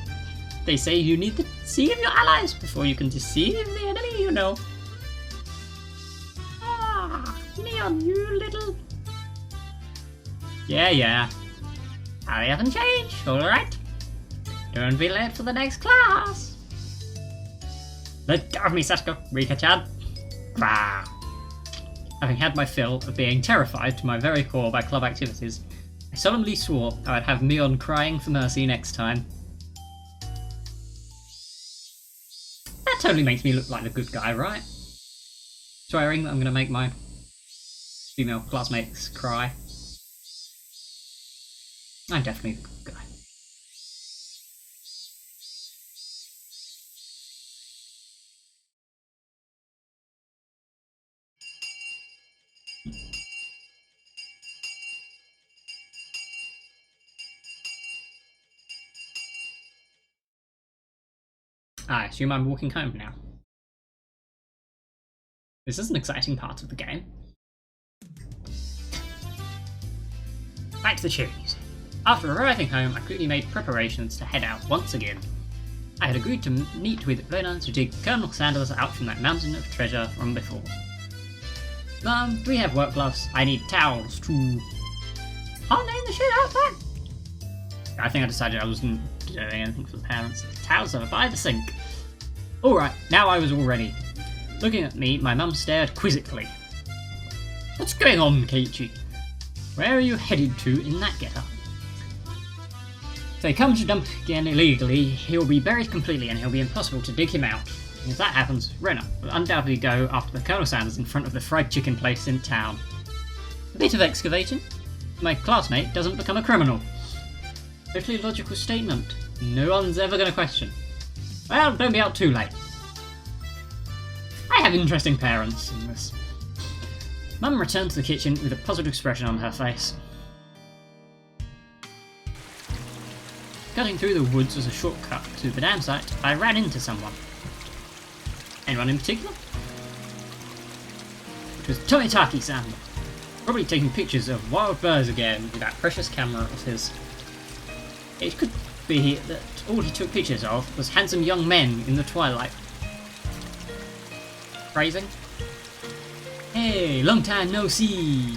They say you need to deceive your allies before you can deceive the enemy, you know. Neon, you little... Yeah. Hurry up and change, alright? Don't be late for the next class. Let go of me, Sasuke, Rika-chan. Having had my fill of being terrified to my very core by club activities, I solemnly swore I would have Mion crying for mercy next time. That totally makes me look like the good guy, right? Swearing that I'm going to make my female classmates cry. I'm definitely the good guy. I assume I'm walking home now. This is an exciting part of the game. Back to the cheese. After arriving home, I quickly made preparations to head out once again. I had agreed to meet with Lena to dig Colonel Sanders out from that mountain of treasure from before. Mum, we have work gloves. I need towels too. I'll name the shit out back. I think I decided I wasn't doing anything for the parents. The towels are by the sink. Alright, now I was all ready. Looking at me, my mum stared quizzically. What's going on, Keiichi? Where are you headed to in that getup? If they come to dump again illegally, he'll be buried completely and it'll be impossible to dig him out. And if that happens, Rena will undoubtedly go after the Colonel Sanders in front of the fried chicken place in town. A bit of excavating. My classmate doesn't become a criminal. Totally logical statement. No one's ever going to question. Well, don't be out too late. I have interesting parents in this. Mum returned to the kitchen with a puzzled expression on her face. Cutting through the woods was a shortcut to the dam site. I ran into someone. Anyone in particular? It was Tomitaki-san, probably taking pictures of wild birds again with that precious camera of his. It could be that all he took pictures of was handsome young men in the twilight. Phrasing? Hey, long time no see.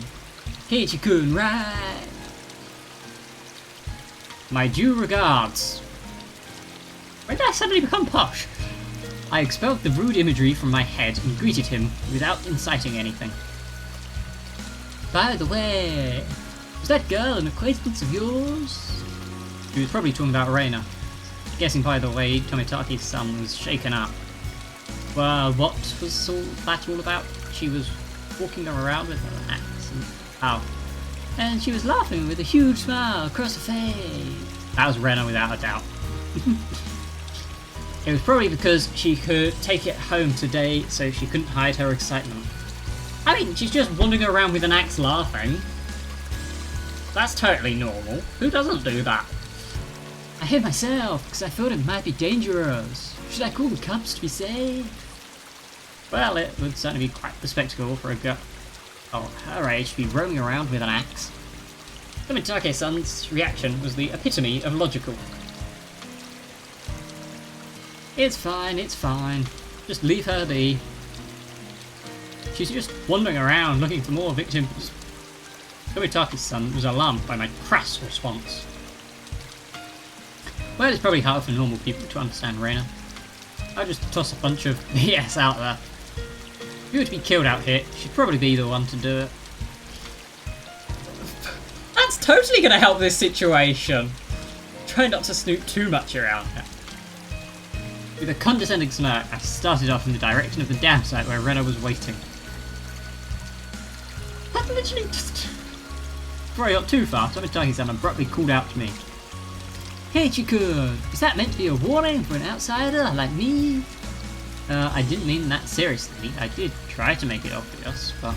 Keiichi-kun, right? My due regards. When did I suddenly become posh? I expelled the rude imagery from my head and greeted him without inciting anything. By the way, was that girl an acquaintance of yours? He was probably talking about Reina. Guessing by the way Tomitaki's son was shaken up. Well, what was all that all about? She was walking around with an axe and she was laughing with a huge smile across her face. That was Rena without a doubt. It was probably because she could take it home today, so she couldn't hide her excitement. I mean, she's just wandering around with an axe laughing. That's totally normal. Who doesn't do that? I hid myself because I thought it might be dangerous. Should I call the cops to be safe? Well, it would certainly be quite the spectacle for a girl of her age to be roaming around with an axe. Tomitake-san's reaction was the epitome of logical. It's fine, just leave her be. She's just wandering around looking for more victims. Tomitaki's son was alarmed by my crass response. Well, it's probably hard for normal people to understand Reina. I'll just toss a bunch of BS out there. If you were to be killed out here, she'd probably be the one to do it. That's totally going to help this situation. Try not to snoop too much around her. With a condescending smirk, I started off in the direction of the dam site where Rena was waiting. That literally just... Before I got too far, Tomitaki-san abruptly called out to me. Hey Chiku, is that meant to be a warning for an outsider like me? I didn't mean that seriously. I did try to make it obvious, but...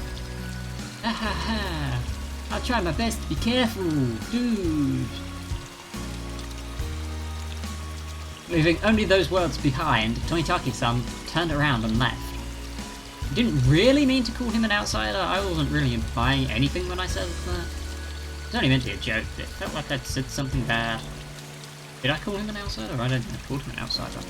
I'll try my best to be careful, dude. Leaving only those words behind, Tomitaki-san turned around and left. I didn't really mean to call him an outsider. I wasn't really implying anything when I said that. It was only meant to be a joke, but it felt like I'd said something bad. Did I call him an outsider? I don't think I called him an outsider.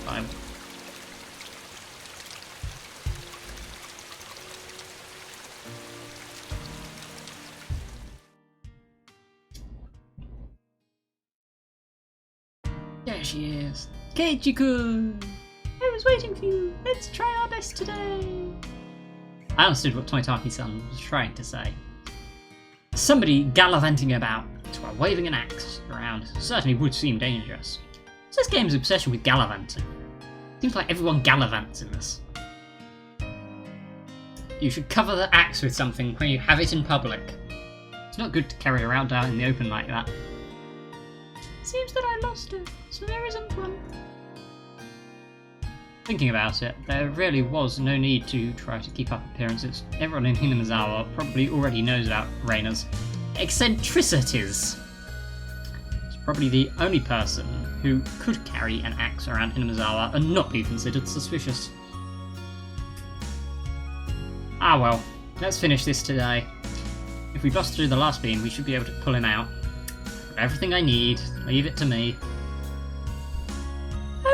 There she is. Keiichi-kun! I was waiting for you. Let's try our best today. I understood what Tomitaki-san was trying to say. Somebody gallivanting about while waving an axe around certainly would seem dangerous. It's this game's obsession with gallivanting. Seems like everyone gallivants in this. You should cover the axe with something when you have it in public. It's not good to carry around out in the open like that. Seems that I lost it, so there isn't one. Thinking about it, there really was no need to try to keep up appearances. Everyone in Hinamizawa probably already knows about Reina's eccentricities. She's probably the only person who could carry an axe around Hinamizawa and not be considered suspicious. Ah well, let's finish this today. If we bust through the last beam, we should be able to pull him out. Got everything I need, leave it to me.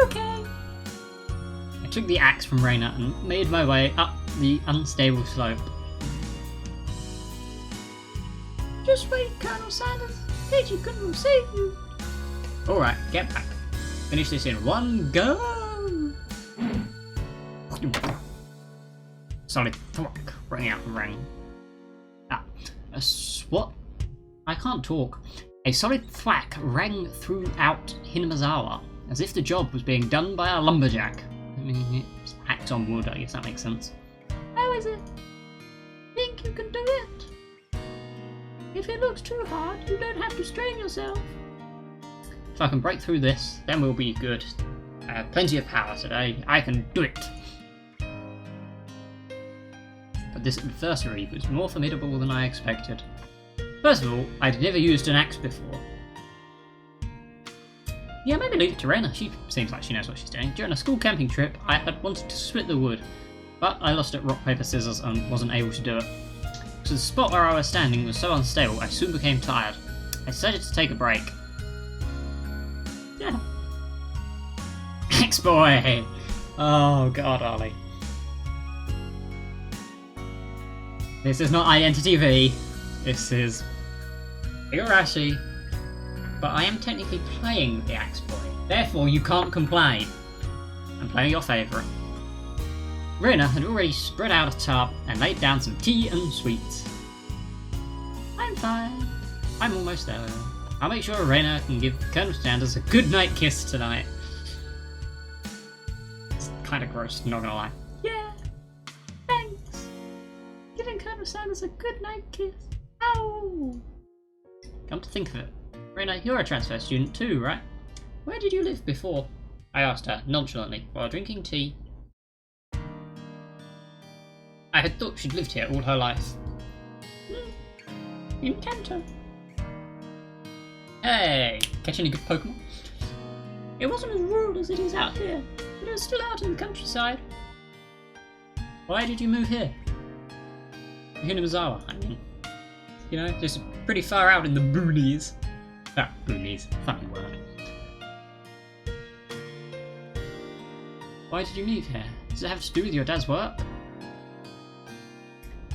Okay. I took the axe from Reina and made my way up the unstable slope. Just wait, Colonel Sanders. Keiichi-kun will save you. Alright, get back. Finish this in one go. Solid thwack rang out the ring. A what? I can't talk. A solid thwack rang throughout Hinamizawa, as if the job was being done by a lumberjack. I mean, it's hacked on wood, I guess that makes sense. How is it? Think you can do it? If it looks too hard, you don't have to strain yourself. If I can break through this, then we'll be good. I have plenty of power today. I can do it. But this adversary was more formidable than I expected. First of all, I'd never used an axe before. Yeah, maybe leave it to Reina. She seems like she knows what she's doing. During a school camping trip, I had wanted to split the wood, but I lost at rock, paper, scissors and wasn't able to do it. So the spot where I was standing was so unstable, I soon became tired. I decided to take a break. Yeah. X-Boy! Oh god, Ollie. This is not Identity V. This is Higurashi. But I am technically playing the X-Boy. Therefore, you can't complain. I'm playing your favourite. Reina had already spread out a tub and laid down some tea and sweets. I'm fine. I'm almost there. I'll make sure Reina can give Colonel Sanders a good night kiss tonight. It's kind of gross, not gonna lie. Yeah, thanks. Giving Colonel Sanders a good night kiss. Ow! Come to think of it, Reina, you're a transfer student too, right? Where did you live before? I asked her nonchalantly while drinking tea. I had thought she'd lived here all her life. In Kanto. Hey, catch any good Pokemon? It wasn't as rural as it is out here, but it was still out in the countryside. Why did you move here? Hinamizawa, I mean. You know, just pretty far out in the boonies. Ah, boonies, funny word. Why did you move here? Does it have to do with your dad's work?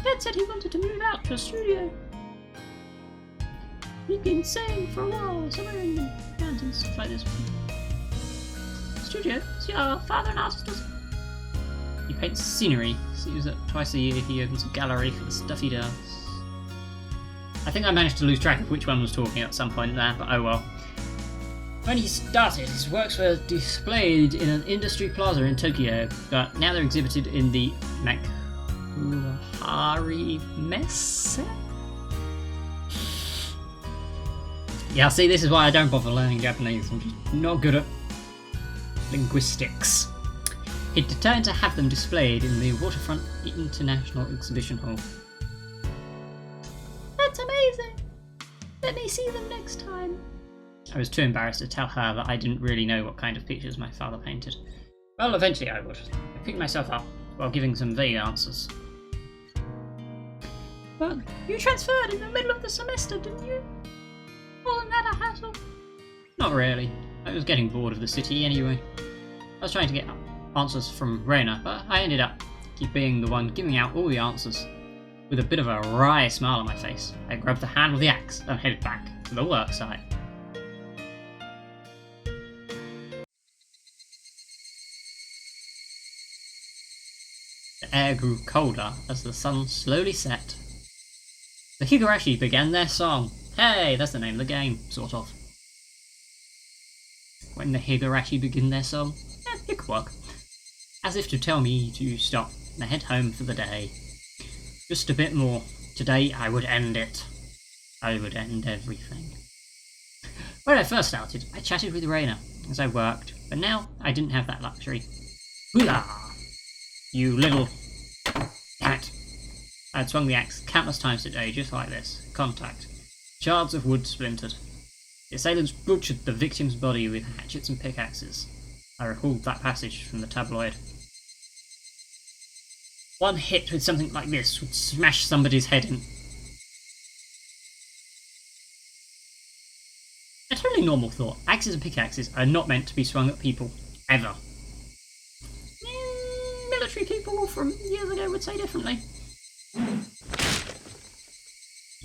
Dad said he wanted to move out to a studio. He'd been saying for a while, somewhere in the mountains, stuff like this. Studio? See, our father an artist, does He paints scenery. Seems that twice a year he opens a gallery for the stuff he does. I think I managed to lose track of which one was talking at some point there, but oh well. When he started, his works were displayed in an industry plaza in Tokyo, but now they're exhibited in the Makuhari Messe? Yeah, see, this is why I don't bother learning Japanese. I'm just not good at linguistics. He determined to have them displayed in the Waterfront International Exhibition Hall. That's amazing! Let me see them next time. I was too embarrassed to tell her that I didn't really know what kind of pictures my father painted. Well, eventually I would. I picked myself up while giving some vague answers. Well, you transferred in the middle of the semester, didn't you? Wasn't that a hassle? Not really. I was getting bored of the city anyway. I was trying to get answers from Reina, but I ended up being the one giving out all the answers. With a bit of a wry smile on my face, I grabbed the handle of the axe and headed back to the work site. The air grew colder as the sun slowly set. The Higurashi began their song. Hey, that's the name of the game, sort of. When the Higurashi begin their song, it work. As if to tell me to stop and head home for the day. Just a bit more. Today I would end it. I would end everything. When I first started, I chatted with Reina as I worked, but now I didn't have that luxury. Hula! You little... Damn it. I had swung the axe countless times today, just like this. Contact. Shards of wood splintered. The assailants butchered the victim's body with hatchets and pickaxes. I recalled that passage from the tabloid. One hit with something like this would smash somebody's head in. A totally normal thought. Axes and pickaxes are not meant to be swung at people. Ever. Military people from years ago would say differently.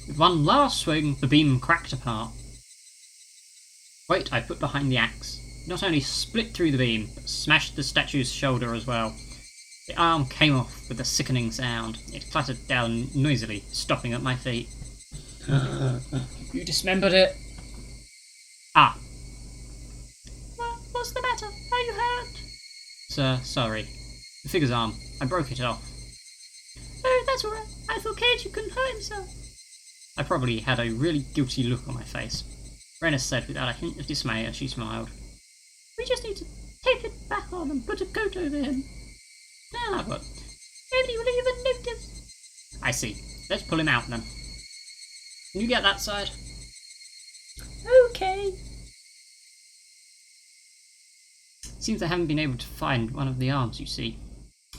With one last swing, the beam cracked apart. Weight I put behind the axe not only split through the beam, but smashed the statue's shoulder as well. The arm came off with a sickening sound. It clattered down noisily, stopping at my feet. You dismembered it? Ah. What's the matter? Are you hurt? Sir, sorry. The figure's arm. I broke it off. Oh, that's alright. I thought Keiji couldn't hurt himself. I probably had a really guilty look on my face. Reina said without a hint of dismay as she smiled. We just need to tape it back on and put a coat over him. Ah, but nobody will even notice. I see. Let's pull him out then. Can you get that side? Okay. Seems I haven't been able to find one of the arms, you see.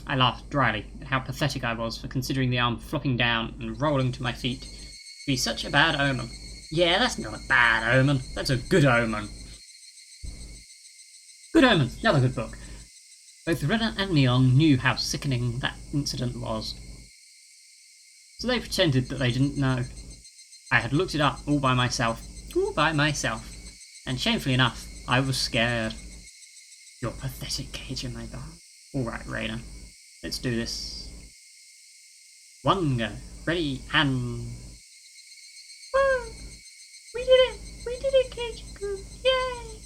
I laughed dryly at how pathetic I was for considering the arm flopping down and rolling to my feet to be such a bad omen. Yeah, that's not a bad omen. That's a good omen. Good Omen, another good book. Both Rena and Neon knew how sickening that incident was. So they pretended that they didn't know. I had looked it up all by myself, and shamefully enough, I was scared. You're pathetic, Keiji, my god. Alright, Rena, let's do this. One go. Ready, and... Woo! We did it! We did it, Keiji-kun! Yay!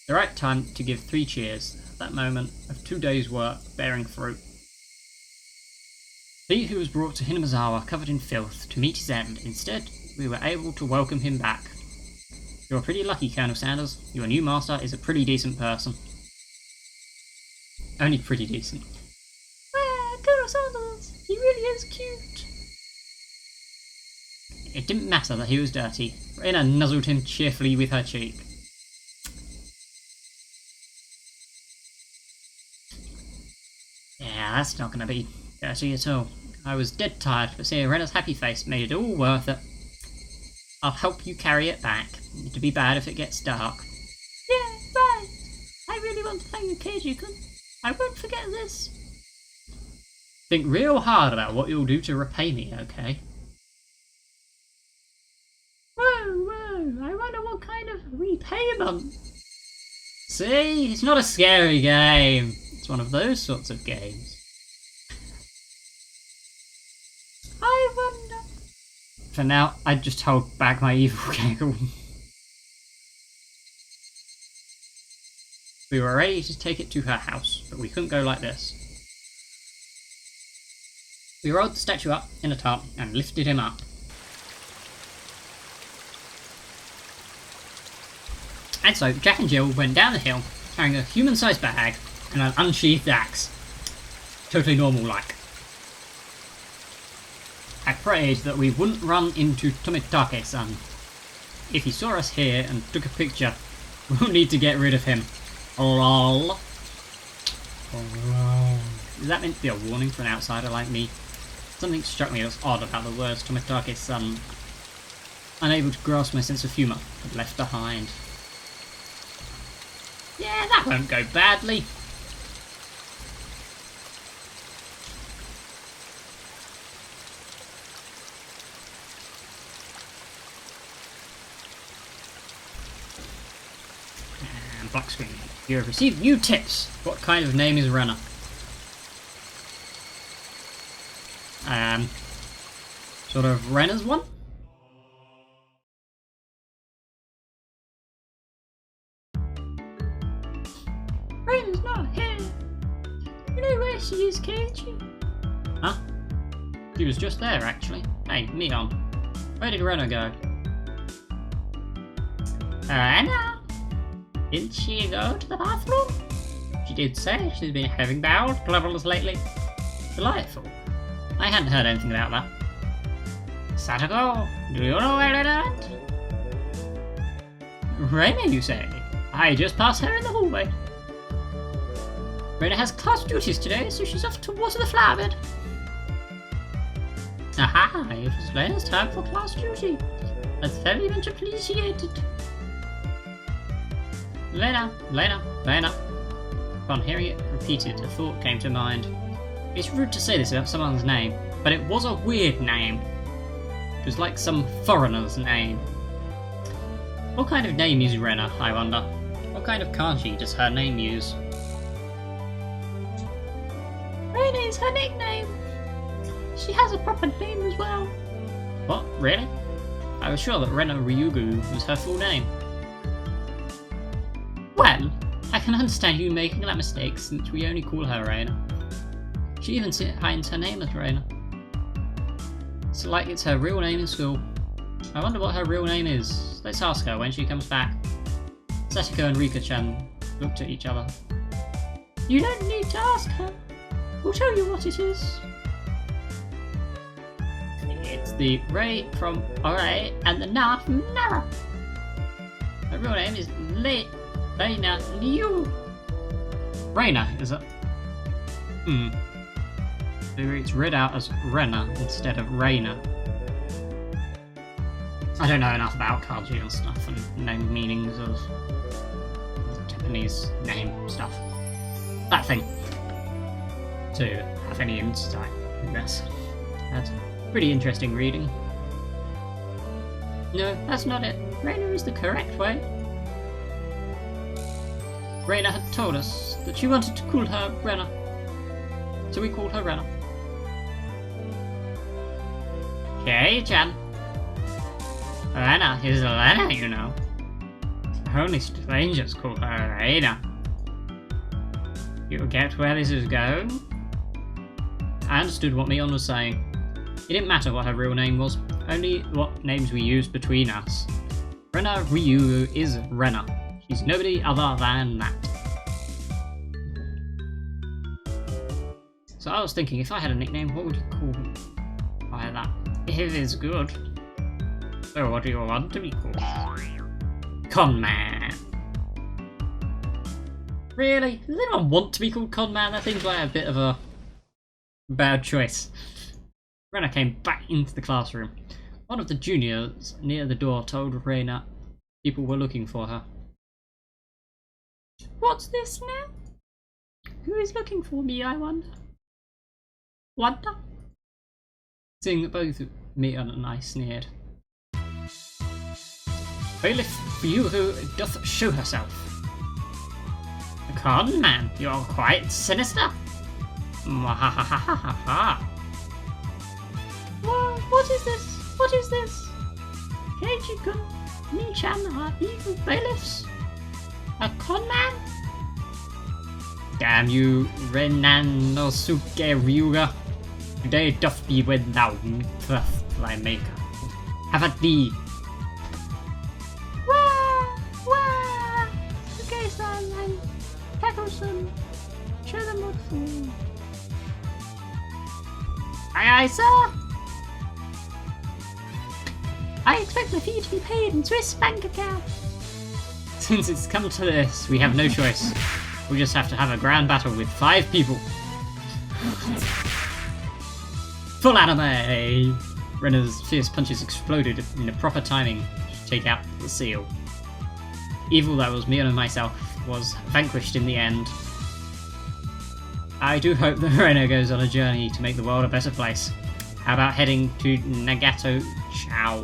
The right time to give 3 cheers at that moment of 2 days' work bearing fruit. He who was brought to Hinamazawa covered in filth to meet his end, instead we were able to welcome him back. You're pretty lucky, Colonel Sanders. Your new master is a pretty decent person. Only pretty decent. Ah, Colonel Sanders! He really is cute! It didn't matter that he was dirty. Rena nuzzled him cheerfully with her cheek. Yeah, that's not going to be dirty at all. I was dead tired, but seeing Rena's happy face made it all worth it. I'll help you carry it back. It'll be bad if it gets dark. Yeah, right. I really want to thank you, Keiji-kun. I won't forget this. Think real hard about what you'll do to repay me, okay? Whoa, I wonder what kind of repayment. See, it's not a scary game. It's one of those sorts of games. I wonder. For now, I just hold back my evil giggle. We were ready to take it to her house, but we couldn't go like this. We rolled the statue up in a tub and lifted him up. And so Jack and Jill went down the hill carrying a human-sized bag and an unsheathed axe. Totally normal-like. I prayed that we wouldn't run into Tomitake-san. If he saw us here and took a picture, we'll need to get rid of him. LOL. Is that meant to be a warning for an outsider like me? Something struck me as odd about the words Tomitake-san. Unable to grasp my sense of humour, but left behind. Yeah, that won't go badly. And black screen. You have received new tips. What kind of name is Renna? Sort of Renna's one? Renna's not here. You know where she is, can't you? Huh? She was just there, actually. Hey, Neon. Where did Renna go? Renna? Didn't she go to the bathroom? She did say she's been having bowel troubles lately. Delightful. I hadn't heard anything about that. Satoko, do you know where it went? Renna, you say? I just passed her in the hallway. Renna has class duties today, so she's off to water the flower bed. Aha, it was Renna's time for class duty. That's very much appreciated. Lena. Upon hearing it repeated, a thought came to mind. It's rude to say this about someone's name, but it was a weird name. It was like some foreigner's name. What kind of name is Renna, I wonder? What kind of kanji does her name use? Renna is her nickname. She has a proper name as well. What? Really? I was sure that Renna Ryugu was her full name. Well, I can understand you making that mistake since we only call her Reina. She even finds her name as Reina. It's like it's her real name in school. I wonder what her real name is. Let's ask her when she comes back. Satoko and Rika-chan looked at each other. You don't need to ask her. We'll tell you what it is. It's the Rei from Ore and the Na from Nara. Her real name is Reina Liu. Reina is a... It's read out as Renna instead of Reina. I don't know enough about kanji and stuff and name meanings of Japanese name stuff. That thing. To have any insight in this. That's pretty interesting reading. No, that's not it. Reina is the correct way. Reina had told us that she wanted to call her Renna. So we called her Renna. Okay-chan. Renna is Lena, you know. Only strangers call her Reina. You get where this is going? I understood what Mion was saying. It didn't matter what her real name was, only what names we used between us. Renna Ryu is Renna. She's nobody other than that. So I was thinking, if I had a nickname, what would you call me? By that. It is good. So what do you want to be called? Conman. Really? Does anyone want to be called Conman? That seems like a bit of a bad choice. Renna came back into the classroom. One of the juniors near the door told Reina people were looking for her. What's this now? Who is looking for me, I wonder? Wonder? Seeing that both Mion and I sneered. Bailiff for you who doth show herself. Con man, you're quite sinister. Mwahahahaha. What is this? What is this? Keiji-kun, Ni-chan are evil bailiffs? A con man? Damn you, Renan no Suke Ryuga. Today doth be when thou meetest thy maker. Have at thee. Wah! Wah! Suke-san and Kako-san, show them what for. Aye aye, sir! I expect the fee to be paid in Swiss bank account. Since it's come to this, we have no choice. We just have to have a grand battle with 5 people. Full anime! Renner's fierce punches exploded in the proper timing to take out the seal. Evil that was me and myself was vanquished in the end. I do hope that Renner goes on a journey to make the world a better place. How about heading to Nagato Chow?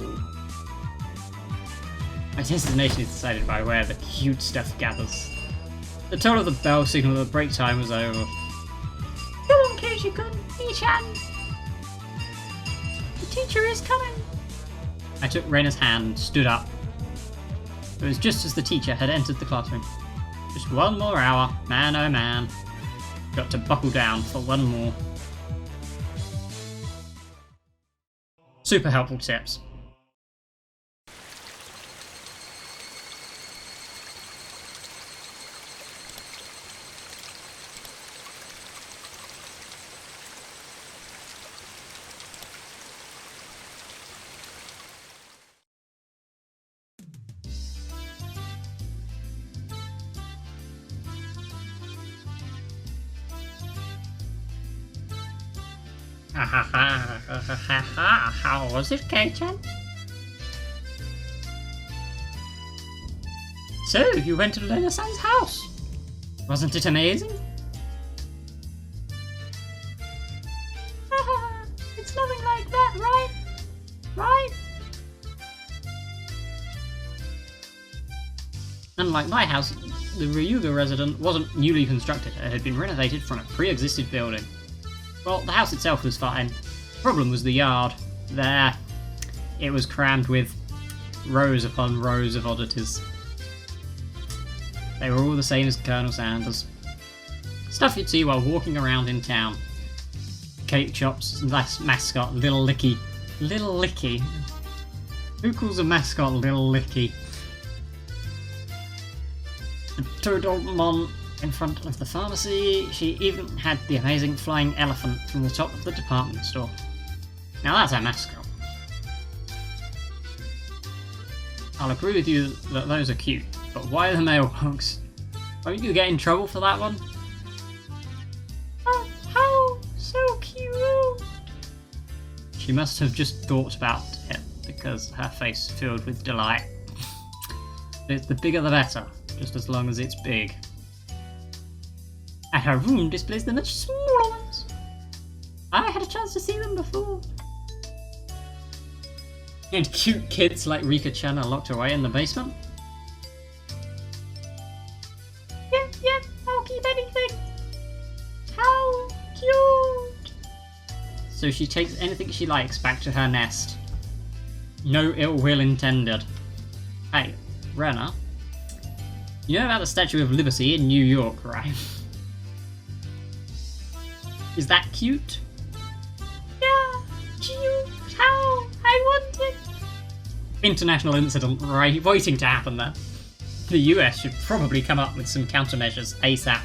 My destination is decided by where the cute stuff gathers. The toll of the bell signaled that break time was over. Come on, Keiji-kun, Ni-chan! The teacher is coming! I took Reina's hand and stood up. It was just as the teacher had entered the classroom. Just one more hour, man oh man. Got to buckle down for one more. Super helpful tips. How was it, Kei-chan? So, you went to Lena-san's house. Wasn't it amazing? It's nothing like that, right? Right? Unlike my house, the Ryuga residence wasn't newly constructed. It had been renovated from a pre-existing building. Well, the house itself was fine. The problem was the yard. There. It was crammed with rows upon rows of oddities. They were all the same as Colonel Sanders. Stuff you'd see while walking around in town. Cake chops, mascot, Little Licky. Little Licky? Who calls a mascot Little Licky? The Toadmon in front of the pharmacy. She even had the amazing flying elephant from the top of the department store. Now that's a mascot. I'll agree with you that those are cute, but why the mailbox? Won't you get in trouble for that one? Oh, how so cute! She must have just thought about it because her face filled with delight. The bigger the better, just as long as it's big. And her room displays the much smaller ones. I had a chance to see them before. And cute kids like Rika-chan are locked away in the basement. Yep, I'll keep anything. How cute! So she takes anything she likes back to her nest. No ill will intended. Hey, Renner. You know about the Statue of Liberty in New York, right? Is that cute? Yeah, cute. How? I want it. International incident right waiting to happen there. The US should probably come up with some countermeasures ASAP.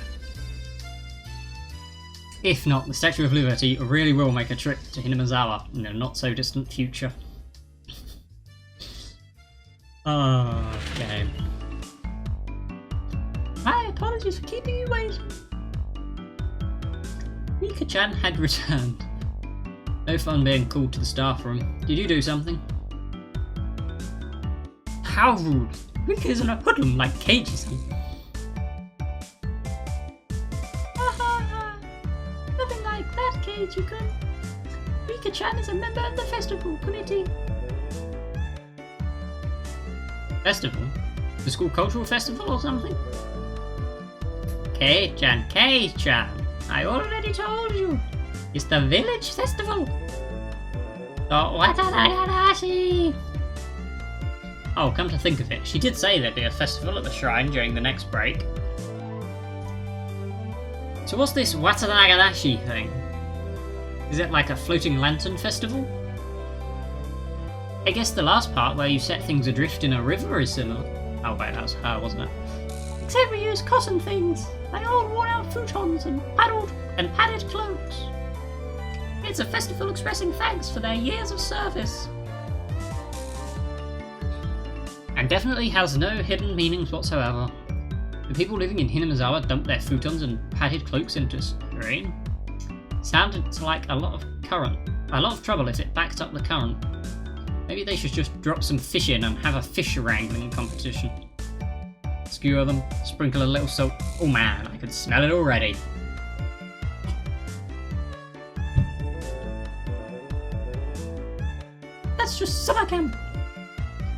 If not, the Statue of Liberty really will make a trip to Hinamazawa in a not so distant future. Okay. My apologies for keeping you waiting. Rika-chan had returned. No fun being called to the staff room. Did you do something? How rude! Rika isn't a hoodlum like Keiji-san. Nothing like that, Keiji-kun. Rika-chan is a member of the festival committee. Festival? The school cultural festival or something? Kei-chan, Kei-chan. I already told you. It's the village festival. The Watanagarashi. Oh, come to think of it, she did say there'd be a festival at the shrine during the next break. So what's this Watanagarashi thing? Is it like a floating lantern festival? I guess the last part where you set things adrift in a river is similar. Oh wait, that was her, wasn't it? Except we use cotton things. They all wore out futons and padded cloaks. It's a festival expressing thanks for their years of service. And definitely has no hidden meanings whatsoever. The people living in Hinamizawa dump their futons and padded cloaks into stream. Sounded like a lot of trouble if it backed up the current. Maybe they should just drop some fish in and have a fish wrangling competition. Skewer them, sprinkle a little salt. Oh man, I can smell it already. That's just summer camp.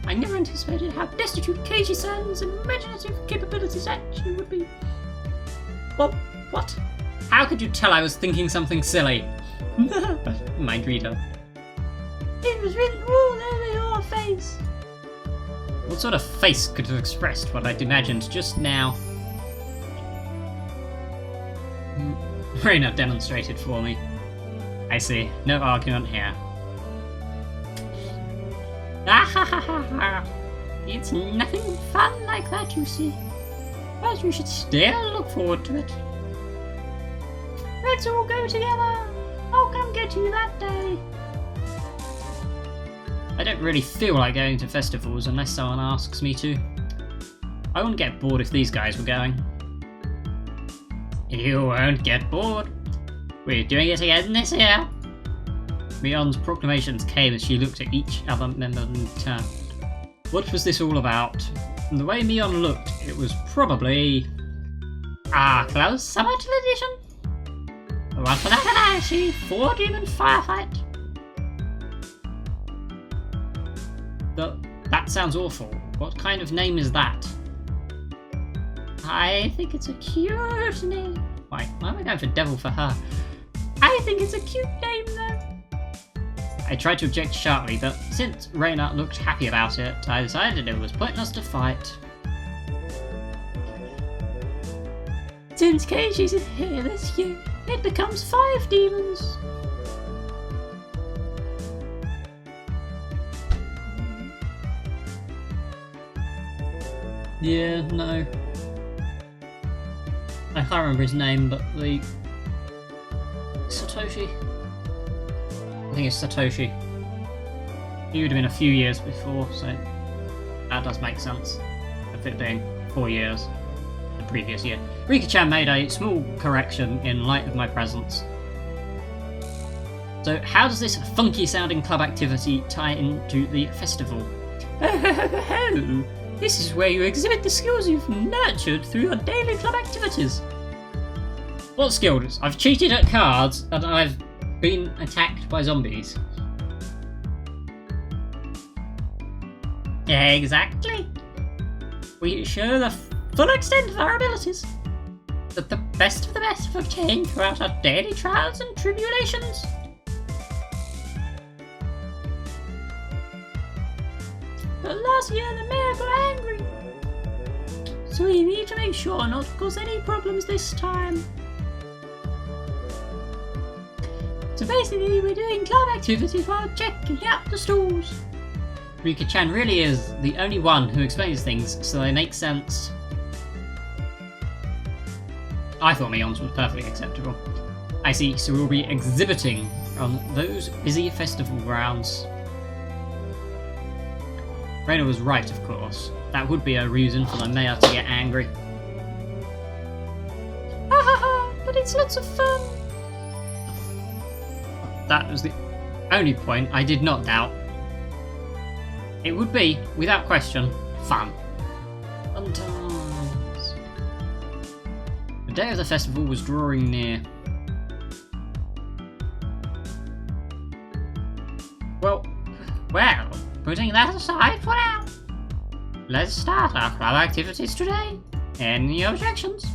I never anticipated how destitute Keiji-san's imaginative capabilities actually would be. Well, what? How could you tell I was thinking something silly? Mind reader. It was written all over your face. What sort of face could have expressed what I'd imagined just now? Reina demonstrated for me. I see, no argument here. It's nothing fun like that, you see. But you should still look forward to it. Let's all go together. I'll come get you that day. I don't really feel like going to festivals unless someone asks me to. I wouldn't get bored if these guys were going. You won't get bored. We're doing it again this year. Mion's proclamations came as she looked at each other member in turn. What was this all about? From the way Mion looked, it was probably... close summer edition? One for Higurashi, 4 demon firefight. That sounds awful. What kind of name is that? I think it's a cute name. Why am I going for devil for her? I think it's a cute name though. I tried to object sharply, but since Reina looked happy about it, I decided it was pointless to fight. Since Keiji's here this year, it becomes 5 demons. Yeah, no. I can't remember his name, but the... Satoshi? I think it's Satoshi. He would have been a few years before, so that does make sense. Of it being 4 years the previous year. Rika-chan made a small correction in light of my presence. So how does this funky sounding club activity tie into the festival? Oh, this is where you exhibit the skills you've nurtured through your daily club activities. What skills? I've cheated at cards and I've been attacked by zombies. Exactly. We show the full extent of our abilities. That the best of the best have obtained throughout our daily trials and tribulations. But last year the mayor got angry. So we need to make sure not to cause any problems this time. So basically we're doing club activities while checking out the stores. Rika-chan really is the only one who explains things so they make sense. I thought Mion's was perfectly acceptable. I see, so we'll be exhibiting on those busy festival grounds. Reina was right, of course. That would be a reason for the mayor to get angry. But it's lots of fun. That was the only point I did not doubt. It would be, without question, fun. Fun times. The day of the festival was drawing near. Well, putting that aside for now, let's start our club activities today. Any objections?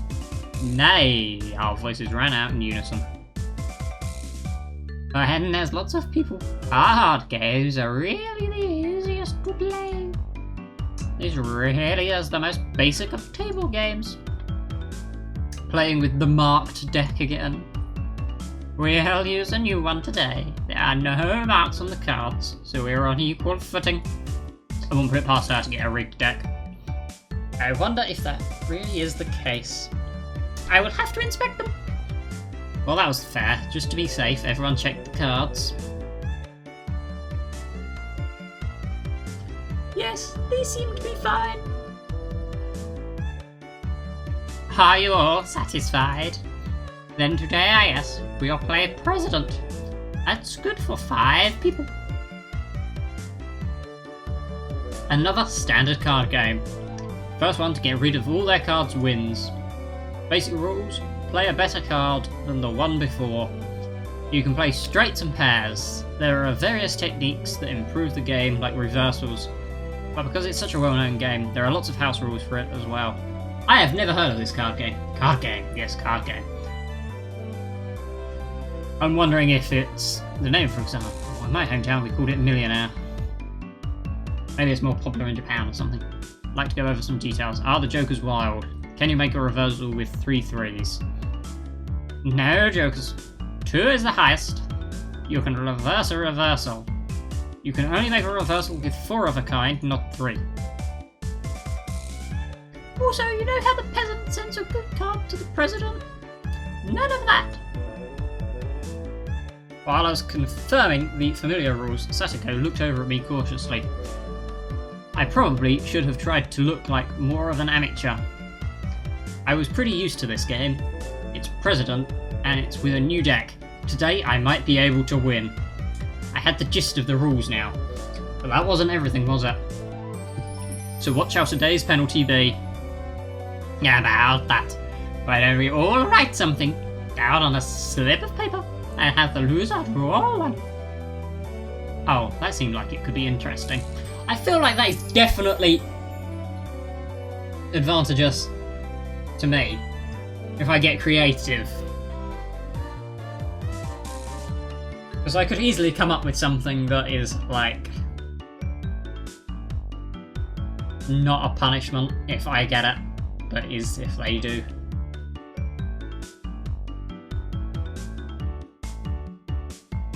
Nay! Our voices ran out in unison. And there's lots of people. Card games are really the easiest to play. This really is the most basic of table games. Playing with the marked deck again. We'll use a new one today. There are no marks on the cards, so we're on equal footing. I won't put it past her to get a rigged deck. I wonder if that really is the case. I will have to inspect them. Well, that was fair. Just to be safe, everyone checked the cards. Yes, they seem to be fine. Are you all satisfied? Then today, I guess, we'll play President. That's good for 5 people. Another standard card game. First one to get rid of all their cards wins. Basic rules: play a better card than the one before. You can play straights and pairs. There are various techniques that improve the game, like reversals, but because it's such a well-known game, there are lots of house rules for it as well. I have never heard of this card game. Card game, yes, card game. I'm wondering if it's the name, for example. In my hometown, we called it Millionaire. Maybe it's more popular in Japan or something. I'd like to go over some details. Are the jokers wild? Can you make a reversal with 3 threes? No jokers. 2 is the highest. You can reverse a reversal. You can only make a reversal with 4 of a kind, not 3. Also, you know how the peasant sends a good card to the president? None of that. While I was confirming the familiar rules, Satoko looked over at me cautiously. I probably should have tried to look like more of an amateur. I was pretty used to this game. It's President, and it's with a new deck. Today I might be able to win. I had the gist of the rules now. But that wasn't everything, was it? So what shall today's penalty be? About that. Why don't we all write something down on a slip of paper and have the loser draw one? Oh, that seemed like it could be interesting. I feel like that is definitely advantageous to me if I get creative. Because I could easily come up with something that is like not a punishment if I get it, but is if they do.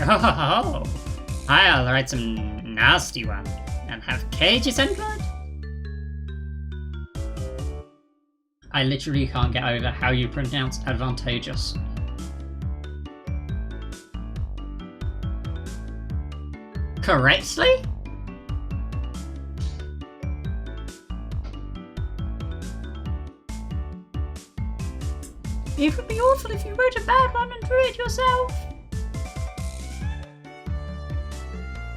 Oh, I'll write some nasty one and have cages employed. I literally can't get over how you pronounce advantageous. Correctly? It would be awful if you wrote a bad one and drew it yourself.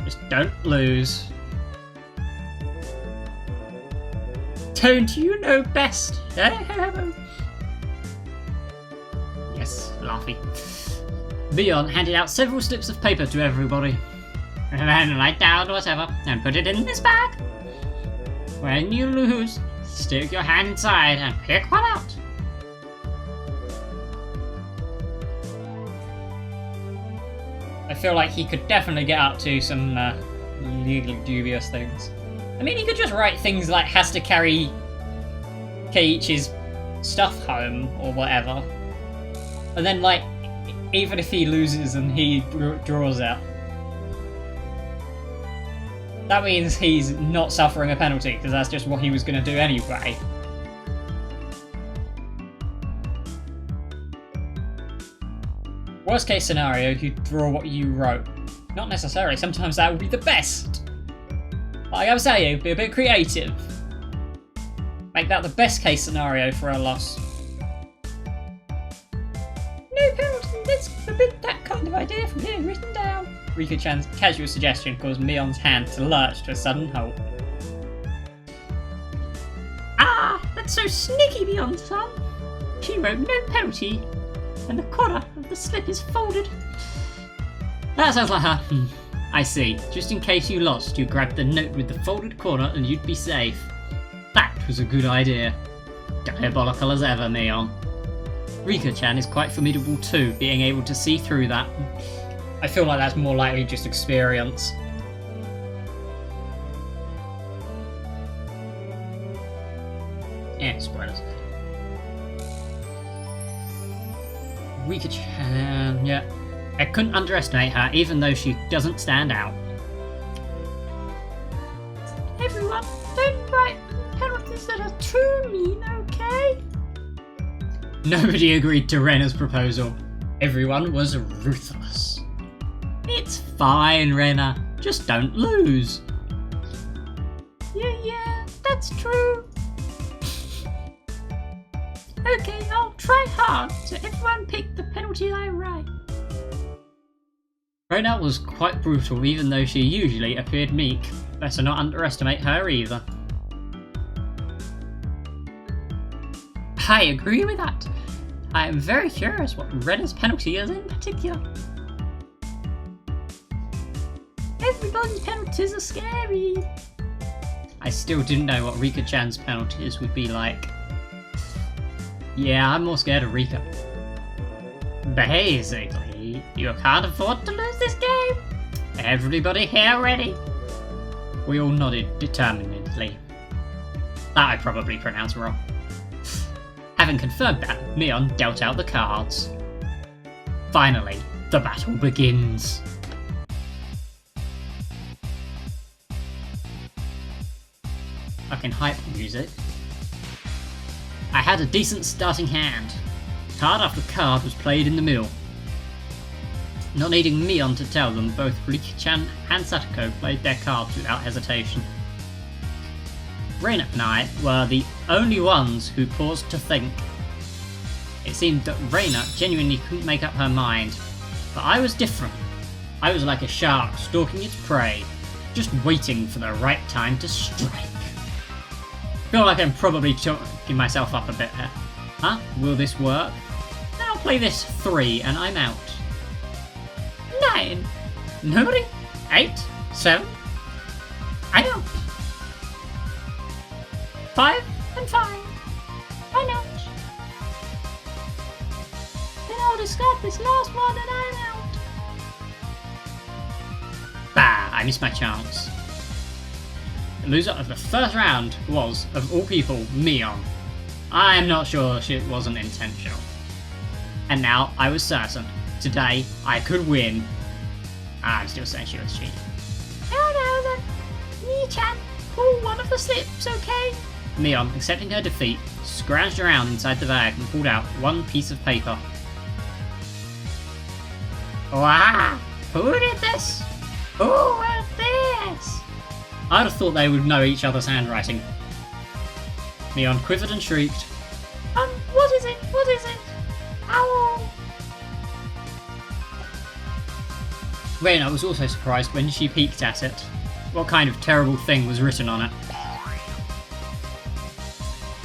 Just don't lose. Don't you know best? Yes, Laughy. Leon handed out several slips of paper to everybody. And then write down whatever and put it in this bag. When you lose, stick your hand inside and pick one out. I feel like he could definitely get up to some legally dubious things. I mean, he could just write things like has to carry Keiichi's stuff home or whatever. And then, like, even if he loses and he draws out, that means he's not suffering a penalty, because that's just what he was going to do anyway. Worst case scenario, you draw what you wrote. Not necessarily, sometimes that would be the best. But I gotta say, be a bit creative. Make that the best case scenario for a loss. No penalty, let's forbid that kind of idea from being written down. Rika-chan's casual suggestion caused Mion's hand to lurch to a sudden halt. Ah, that's so sneaky, Mion-san. She wrote no penalty, and the corner of the slip is folded. That sounds like her. I see. Just in case you lost, you grabbed the note with the folded corner and you'd be safe. That was a good idea. Diabolical as ever, Mion. Rika-chan is quite formidable too, being able to see through that. I feel like that's more likely just experience. Yeah, spoilers. Rika-chan, yeah. I couldn't underestimate her, even though she doesn't stand out. Everyone, don't write penalties that are too mean, okay? Nobody agreed to Rena's proposal. Everyone was ruthless. It's fine, Rena. Just don't lose. Yeah, that's true. Okay, I'll try hard, so everyone pick the penalty I write. Rena was quite brutal, even though she usually appeared meek. Better not underestimate her either. I agree with that. I am very curious what Rena's penalty is in particular. Everybody's penalties are scary. I still didn't know what Rika-chan's penalties would be like. Yeah, I'm more scared of Rika. Basically, you can't afford to lose this game. Everybody here ready? We all nodded determinedly. That I probably pronounced wrong. Having confirmed that, Mion dealt out the cards. Finally, the battle begins. Fucking hype music. I had a decent starting hand. Card after card was played in the middle. Not needing Mion to tell them, both Rika-chan and Satoko played their cards without hesitation. Reina and I were the only ones who paused to think. It seemed that Reina genuinely couldn't make up her mind, but I was different. I was like a shark stalking its prey, just waiting for the right time to strike. Feel like I'm probably choking myself up a bit here. Huh? Will this work? I'll play this 3 and I'm out. 9. Nobody? 8. 7. I'm out. 5 and 5. I'm out. Then I'll discard this last one and I'm out. Bah, I missed my chance. The loser of the first round was, of all people, Mion. I'm not sure it wasn't intentional. And now I was certain. Today, I could win. I'm still saying she was cheating. Oh no, then. Mii-chan, pull one of the slips, okay? Mion, accepting her defeat, scrounged around inside the bag and pulled out one piece of paper. Wow! Who did this? Who wrote this? I'd have thought they would know each other's handwriting. Mion quivered and shrieked. What is it? What is it? Ow! Reina was also surprised when she peeked at it. What kind of terrible thing was written on it?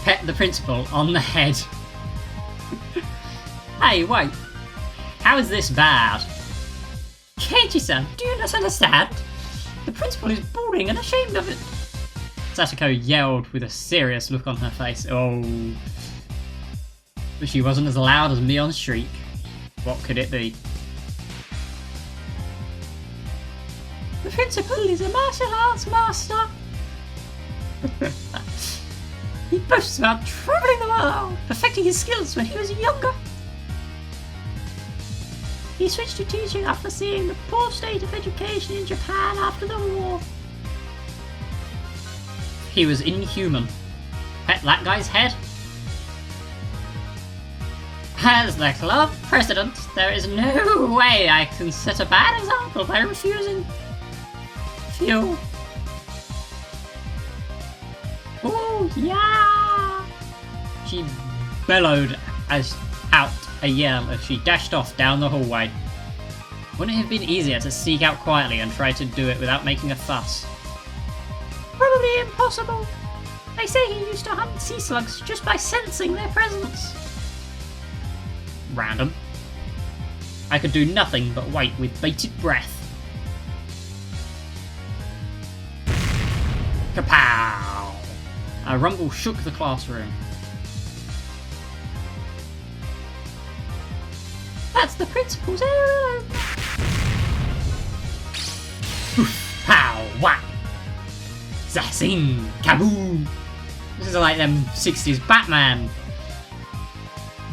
Pet the principal on the head. Hey, wait. How is this bad? Keiji-san, do you not understand? The principal is balding and ashamed of it. Satoko yelled with a serious look on her face. Oh. But she wasn't as loud as Mion's shriek. What could it be? The principal is a martial arts master. He boasts about travelling the world, perfecting his skills when he was younger. He switched to teaching after seeing the poor state of education in Japan after the war. He was inhuman. Pet that guy's head? As the club president, there is no way I can set a bad example by refusing fuel. Oh yeah! She bellowed out a yell as she dashed off down the hallway. Wouldn't it have been easier to sneak out quietly and try to do it without making a fuss? Probably impossible. They say he used to hunt sea slugs just by sensing their presence. Random. I could do nothing but wait with bated breath. Kapow! A rumble shook the classroom. That's the principal's error! Poof, pow, whack! Zassing, kaboom! This is like them 60s Batman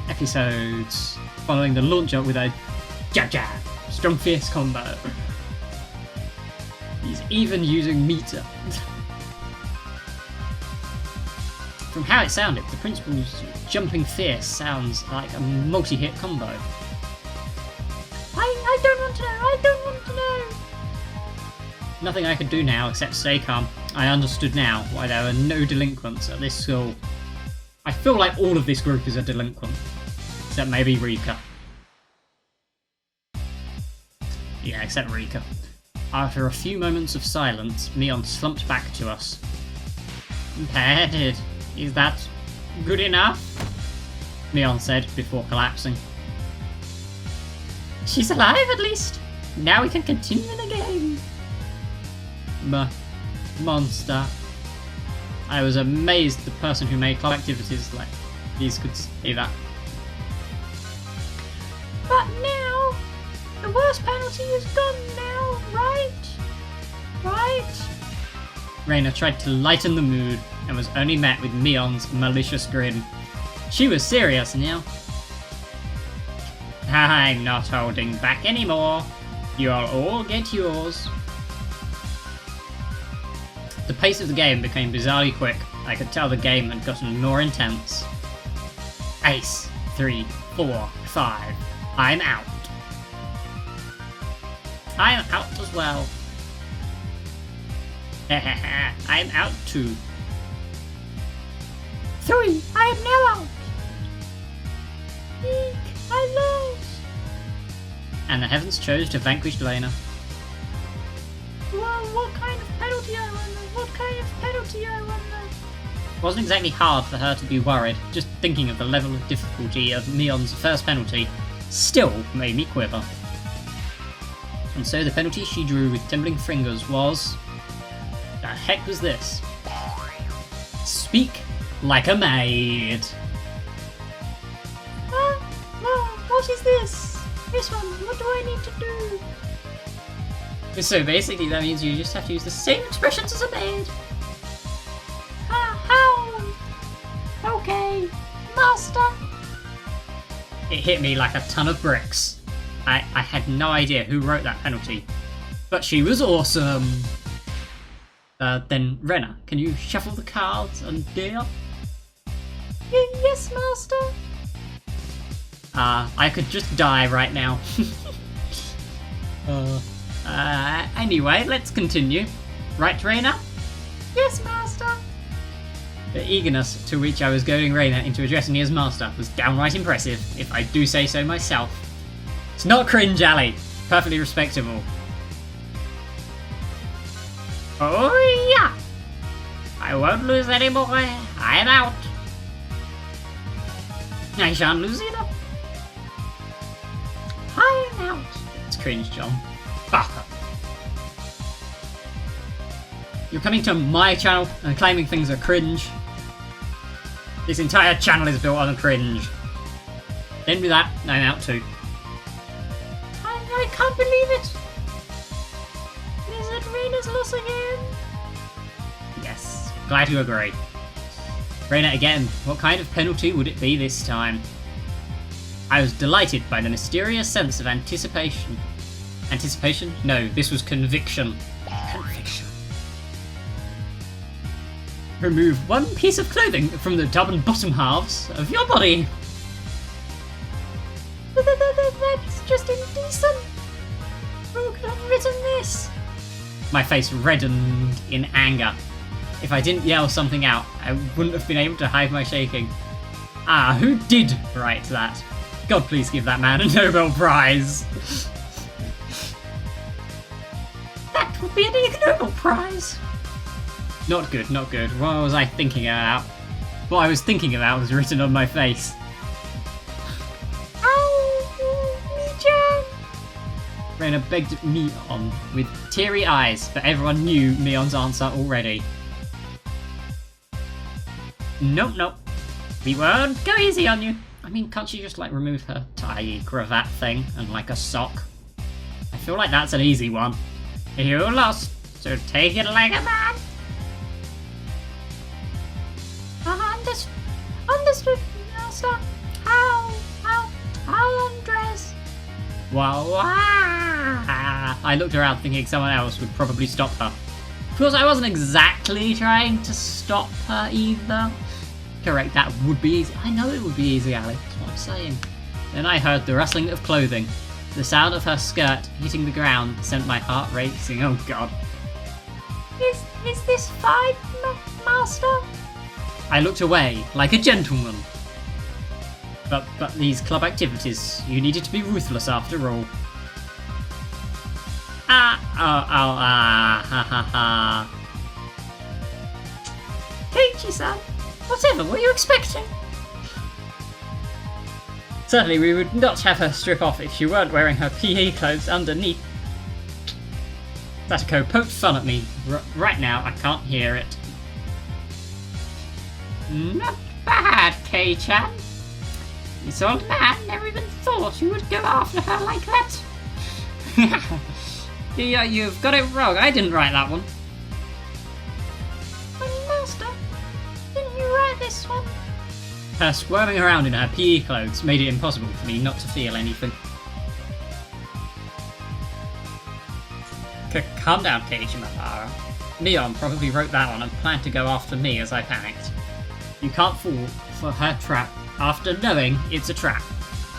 episodes, following the launcher with a jab jab, strong fierce combo. He's even using meter. From how it sounded, the principal's jumping fierce sounds like a multi-hit combo. I don't want to know, I don't want to know! Nothing I could do now except stay calm. I understood now why there were no delinquents at this school. I feel like all of this group is a delinquent. Except maybe Rika. Yeah, except Rika. After a few moments of silence, Mion slumped back to us. Impaired. Is that good enough? Mion said before collapsing. She's alive at least! Now we can continue the game! Monster. I was amazed the person who made club activities like these could say that. But now, the worst penalty is gone now, right? Right? Reina tried to lighten the mood and was only met with Mion's malicious grin. She was serious now. I'm not holding back anymore. You'll all get yours. The pace of the game became bizarrely quick. I could tell the game had gotten more intense. Ace, 3, 4, 5. I'm out. I'm out as well. I'm out too. 3, I am now out. Eek, I lost. And the heavens chose to vanquish Lena. Well, what kind of penalty I wonder? What kind of penalty I wonder? It wasn't exactly hard for her to be worried. Just thinking of the level of difficulty of Mion's first penalty still made me quiver. And so the penalty she drew with trembling fingers was... The heck was this? Speak like a maid. What is this? This one, what do I need to do? So basically that means you just have to use the same expressions as a maid. How? Okay, master. It hit me like a ton of bricks. I had no idea who wrote that penalty, but she was awesome. Then Rena, can you shuffle the cards and deal? Yes, master. I could just die right now. Anyway, let's continue. Right, Rena? Yes, master. The eagerness to which I was goading Rena into addressing me as master was downright impressive, if I do say so myself. It's not cringe, Ali. Perfectly respectable. Oh yeah! I won't lose anymore. I'm out. I shan't lose either. I'm out. It's cringe, John. You're coming to my channel and claiming things are cringe. This entire channel is built on cringe. Then with that, I'm out too. I can't believe it! Is it Reina's loss again? Yes, glad you agree. Reina again, what kind of penalty would it be this time? I was delighted by the mysterious sense of anticipation. Anticipation? No, this was conviction. Conviction. Remove one piece of clothing from the top and bottom halves of your body. That's just indecent. Who could have written this? My face reddened in anger. If I didn't yell something out, I wouldn't have been able to hide my shaking. Ah, who did write that? God, please give that man a Nobel Prize. That would be an Ig Nobel Prize. Not good, not good. What was I thinking about? What I was thinking about was written on my face. Reina begged Mion with teary eyes, but everyone knew Mion's answer already. Nope, nope. We won't go easy on you. I mean, can't she just, like, remove her tie cravat thing and, like, a sock? I feel like that's an easy one. You lost, so take it like a man. Understood, master. How undress? Wow. I looked around thinking someone else would probably stop her. Of course, I wasn't exactly trying to stop her either. Correct, that would be easy. I know it would be easy, Ali. That's what I'm saying. Then I heard the rustling of clothing. The sound of her skirt hitting the ground sent my heart racing. Oh god. Is this fine, master? I looked away, like a gentleman. But these club activities, you needed to be ruthless after all. Keiichi-san, whatever were you expecting? Certainly we would not have her strip off if she weren't wearing her PE clothes underneath. Satoko poked fun at me. Right now, I can't hear it. Not bad, Kei-chan. This old man never even thought you would go after her like that. Yeah, you've got it wrong. I didn't write that one. Master, didn't you write this one? Her squirming around in her PE clothes made it impossible for me not to feel anything. Calm down, Keiichi Mapara. Neon probably wrote that one and planned to go after me as I panicked. You can't fall for her trap after knowing it's a trap.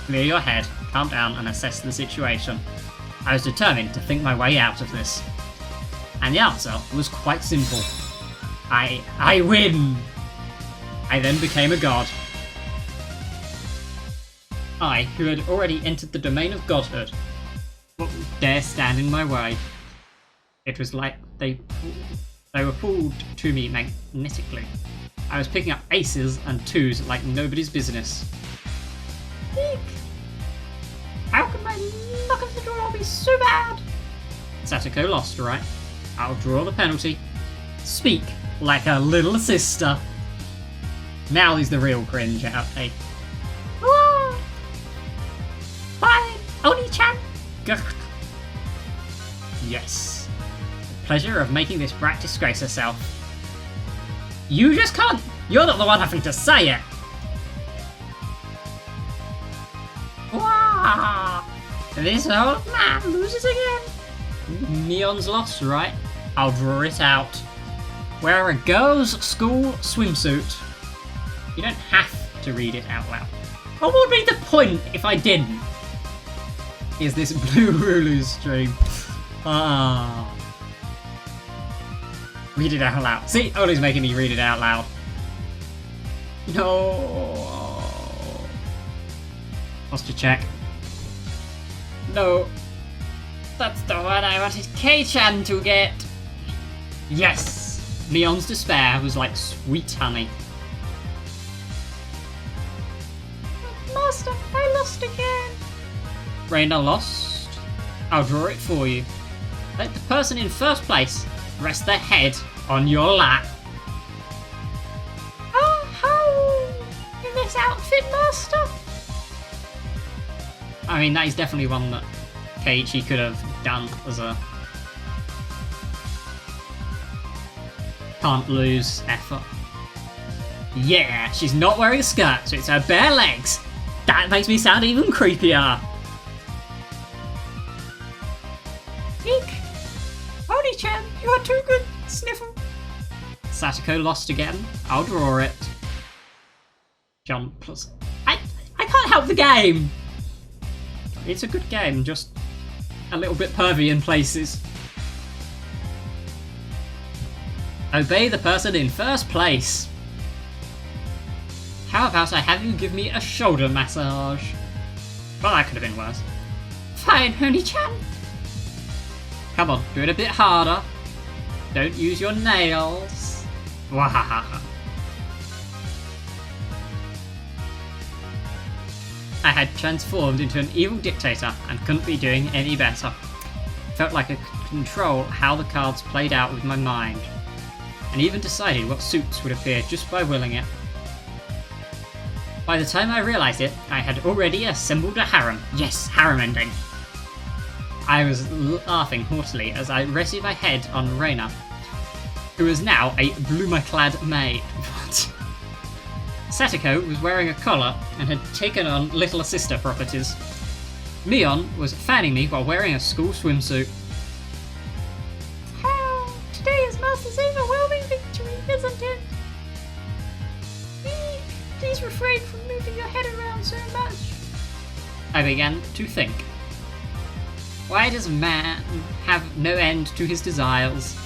Clear your head, calm down and assess the situation. I was determined to think my way out of this. And the answer was quite simple. I win! I then became a god. I, who had already entered the domain of godhood, what would dare stand in my way? It was like they were pulled to me magnetically. I was picking up aces and twos like nobody's business. Eek! How can my luck of the draw be so bad? Satoko lost, right? I'll draw the penalty. Speak like a little sister. Now is the real cringe out, eh? Fine, Oni-chan! Yes. The pleasure of making this brat disgrace herself. You just can't! You're not the one having to say it! Wow! This old man loses again! Neon's lost, right? I'll draw it out. Wear a girls' school swimsuit. You don't have to read it out loud. What would be the point if I didn't? Is this Blue Rulu stream? Read it out loud. See, Oli's making me read it out loud. No. Posture check. No. That's the one I wanted Kei-chan to get. Yes. Neon's despair was like sweet honey. Master, I lost again. Reina lost. I'll draw it for you. Let the person in first place rest their head on your lap. Oh, how? In this outfit, master? I mean, that is definitely one that Keiichi could have done as a can't lose effort. Yeah, she's not wearing a skirt, so it's her bare legs. That makes me sound even creepier. Eek! Oni-chan, you are too good. Sniffle. Satoko lost again. I'll draw it. Jump plus. I can't help the game. It's a good game, just a little bit pervy in places. Obey the person in first place. How about I have you give me a shoulder massage? Well, that could have been worse. Fine, Oni-chan. Come on, do it a bit harder. Don't use your nails. Wahahaha. I had transformed into an evil dictator and couldn't be doing any better. Felt like I could control how the cards played out with my mind, and even decided what suits would appear just by willing it. By the time I realised it, I had already assembled a harem. Yes, harem ending. I was laughing haughtily as I rested my head on Reina, who is now a bloomer-clad maid. What? Satoko was wearing a collar and had taken on little sister properties. Mion was fanning me while wearing a school swimsuit. Oh, today is Master's overwhelming victory, isn't it? Please refrain from moving your head around so much. I began to think. Why does man have no end to his desires?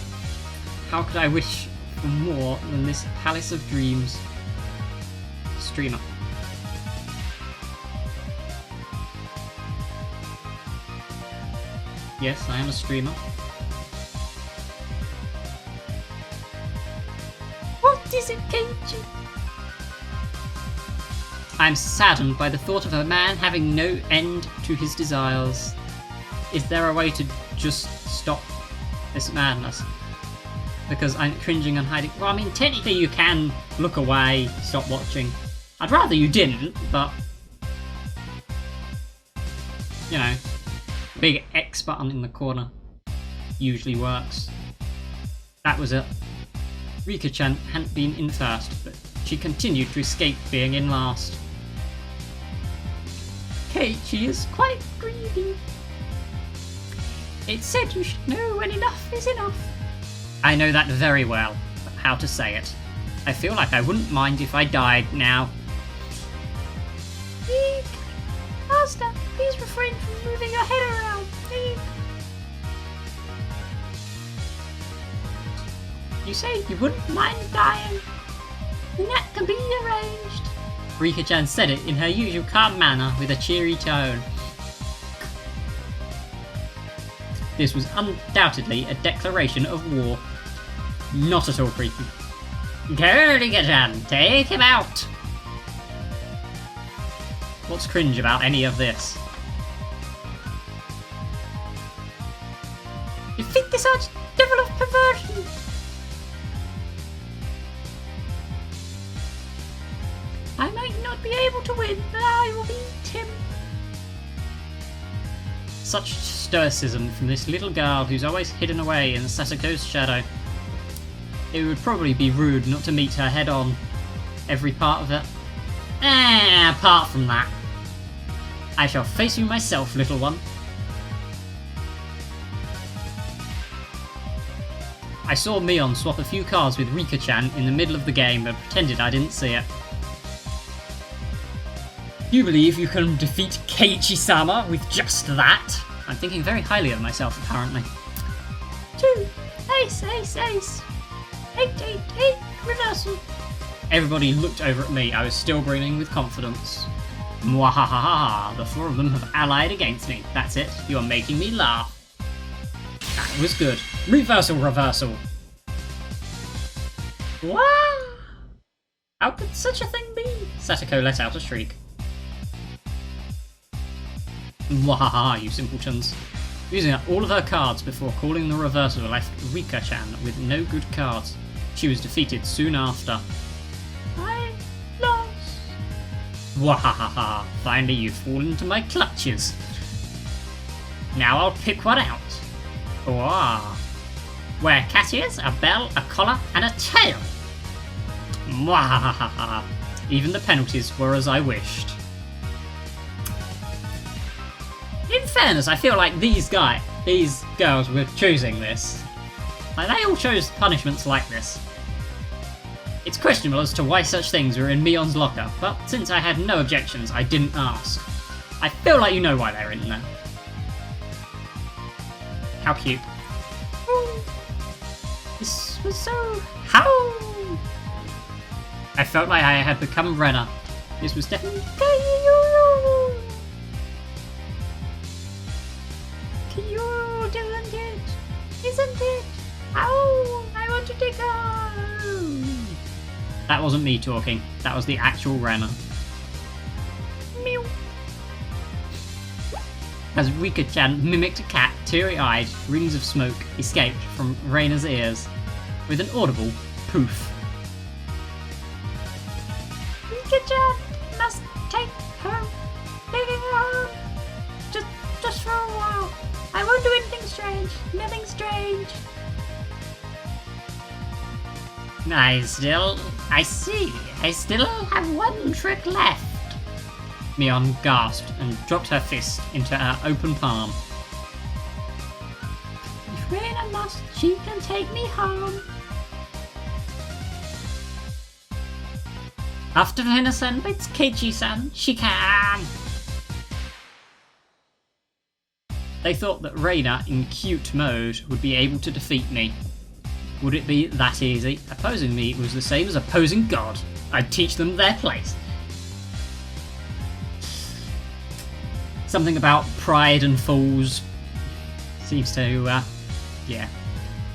How could I wish for more than this palace of dreams? Streamer. Yes, I am a streamer. What is it, Keiichi? I'm saddened by the thought of a man having no end to his desires. Is there a way to just stop this madness? Because I'm cringing and hiding. Well, I mean, technically you can look away, stop watching. I'd rather you didn't, but... You know, big X button in the corner usually works. That was it. Rika-chan hadn't been in first, but she continued to escape being in last. Keiichi is quite greedy. It's said you should know when enough is enough. I know that very well, but how to say it. I feel like I wouldn't mind if I died now. Eek! Master, please refrain from moving your head around. Eek! You say you wouldn't mind dying? Then that can be arranged. Rika-chan said it in her usual calm manner with a cheery tone. This was undoubtedly a declaration of war. Not at all creepy. Go, Rika-chan, take him out! What's cringe about any of this? Defeat this arch-devil of perversion! I might not be able to win, but I will beat him. Such stoicism from this little girl who's always hidden away in Satoko's shadow. It would probably be rude not to meet her head on. Every part of it. Apart from that. I shall face you myself, little one. I saw Mion swap a few cards with Rika-chan in the middle of the game but pretended I didn't see it. You believe you can defeat Keiichi-sama with just that? I'm thinking very highly of myself, apparently. 2, ace, ace, ace. 8, 8, 8, reversal. Everybody looked over at me. I was still grinning with confidence. Mwahaha, the 4 of them have allied against me. That's it, you're making me laugh. That was good. Reversal, reversal. Wow! How could such a thing be? Satoko let out a shriek. Mwahaha, you simpletons. Using up all of her cards before calling the reversal left Rika-chan with no good cards. She was defeated soon after. I lost. Wahahaha, finally you've fallen into my clutches. Now I'll pick one out. Wow. Wear cat ears, a bell, a collar, and a tail. Mwahahaha. Even the penalties were as I wished. In fairness, I feel like these girls were choosing this. Like, they all chose punishments like this. It's questionable as to why such things were in Mion's locker, but since I had no objections, I didn't ask. I feel like you know why they're in there. How cute. Ooh. This was so... How? I felt like I had become Renner. This was definitely... Cute, isn't it? Ow! I want to take off! That wasn't me talking. That was the actual Renner. Meow. As Rika-chan mimicked a cat, teary-eyed, rings of smoke escaped from Reina's ears with an audible poof. Rika-chan, must take her, taking her home. Just for a while. I won't do anything strange. Nothing strange. I still have one trick left. Mion gasped and dropped her fist into her open palm. If Reina must, she can take me home. After Reina-san beats Keiichi-san, she can. They thought that Reina, in cute mode, would be able to defeat me. Would it be that easy? Opposing me was the same as opposing God. I'd teach them their place. Something about pride and fools seems to,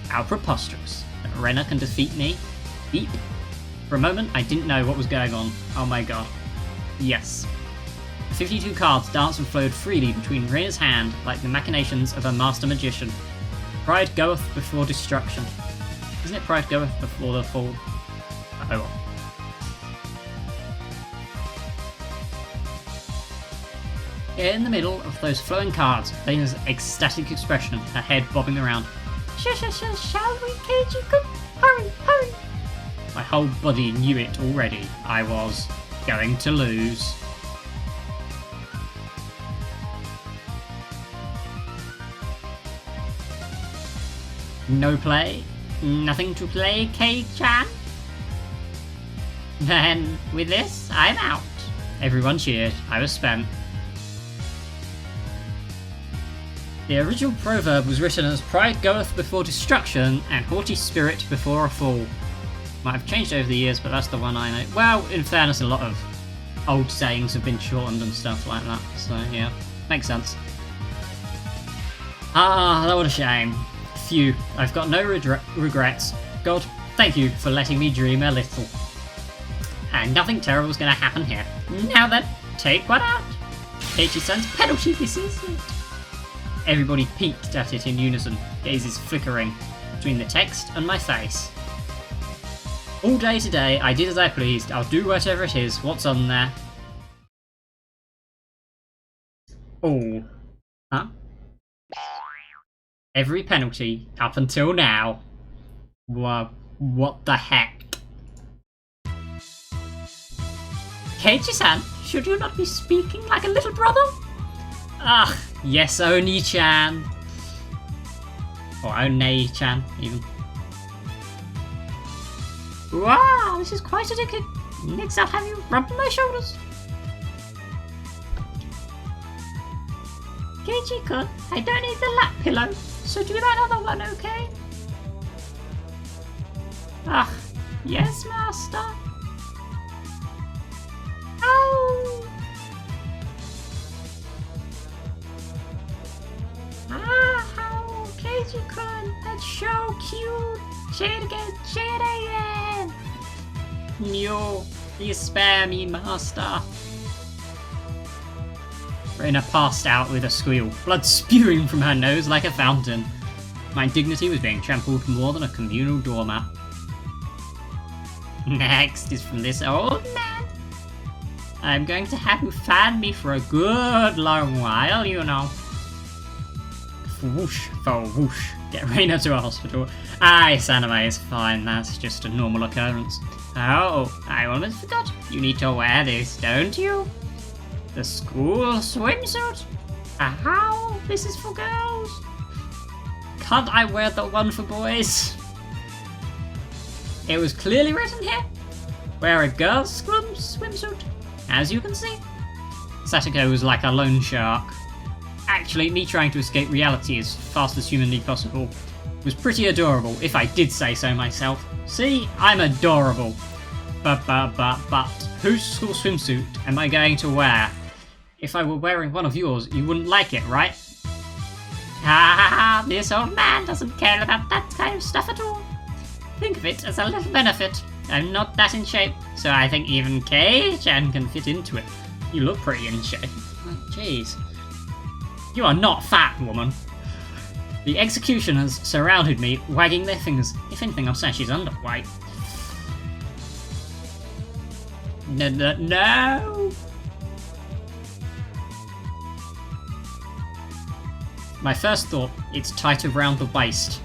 how preposterous. That Reina can defeat me? Beep. For a moment, I didn't know what was going on. Oh my god. Yes. The 52 cards danced and flowed freely between Reina's hand like the machinations of a master magician. Pride goeth before destruction. Isn't it pride goeth before the fall? Oh well. In the middle of those flowing cards, Reina's ecstatic expression, her head bobbing around. Shall we, Keiichi-kun? Hurry! My whole body knew it already. I was going to lose. No play? Nothing to play, Kei-chan? Then, with this, I'm out. Everyone cheered. I was spent. The original proverb was written as pride goeth before destruction and haughty spirit before a fall. Might have changed over the years, but that's the one I know. Well, in fairness, a lot of old sayings have been shortened and stuff like that, so yeah, makes sense. Ah, what a shame. Phew, I've got no regrets. God, thank you for letting me dream a little. And nothing terrible's gonna happen here. Now then, take one out. Keiichi-san's penalty, this is it. Everybody peeked at it in unison, gazes flickering between the text and my face. All day today, I did as I pleased. I'll do whatever it is. What's on there? All. Huh? Every penalty up until now. What the heck? Keiichi-san, should you not be speaking like a little brother? Ah, yes, Oni-chan. Or Onei-chan, even. Wow, this is quite addicting. Next I'll have you rub my shoulders. Keiichi-kun, I don't need the lap pillow, so do that other one, okay? Ah, yes, master. Ow! Ah, Keiichi-kun, that's so cute. Say it again. No, you spare me, master. Reina passed out with a squeal, blood spewing from her nose like a fountain. My dignity was being trampled more than a communal doormat. Next is from this old man. I'm going to have you fan me for a good long while, you know. Whoosh for whoosh. Get Reina to a hospital. Aye, Saname is fine, that's just a normal occurrence. Oh, I almost forgot. You need to wear this, don't you? The school swimsuit? How? This is for girls. Can't I wear the one for boys? It was clearly written here. Wear a girl's swimsuit, as you can see. Satoko was like a loan shark. Actually, me trying to escape reality as fast as humanly possible was pretty adorable, if I did say so myself. See, I'm adorable. But, whose school swimsuit am I going to wear? If I were wearing one of yours, you wouldn't like it, right? Ah, this old man doesn't care about that kind of stuff at all. Think of it as a little benefit. I'm not that in shape, so I think even Kei-chan can fit into it. You look pretty in shape. Jeez. You are not fat, woman. The executioners surrounded me, wagging their fingers. If anything, I'll say she's underweight. No! My first thought, it's tight around the waist.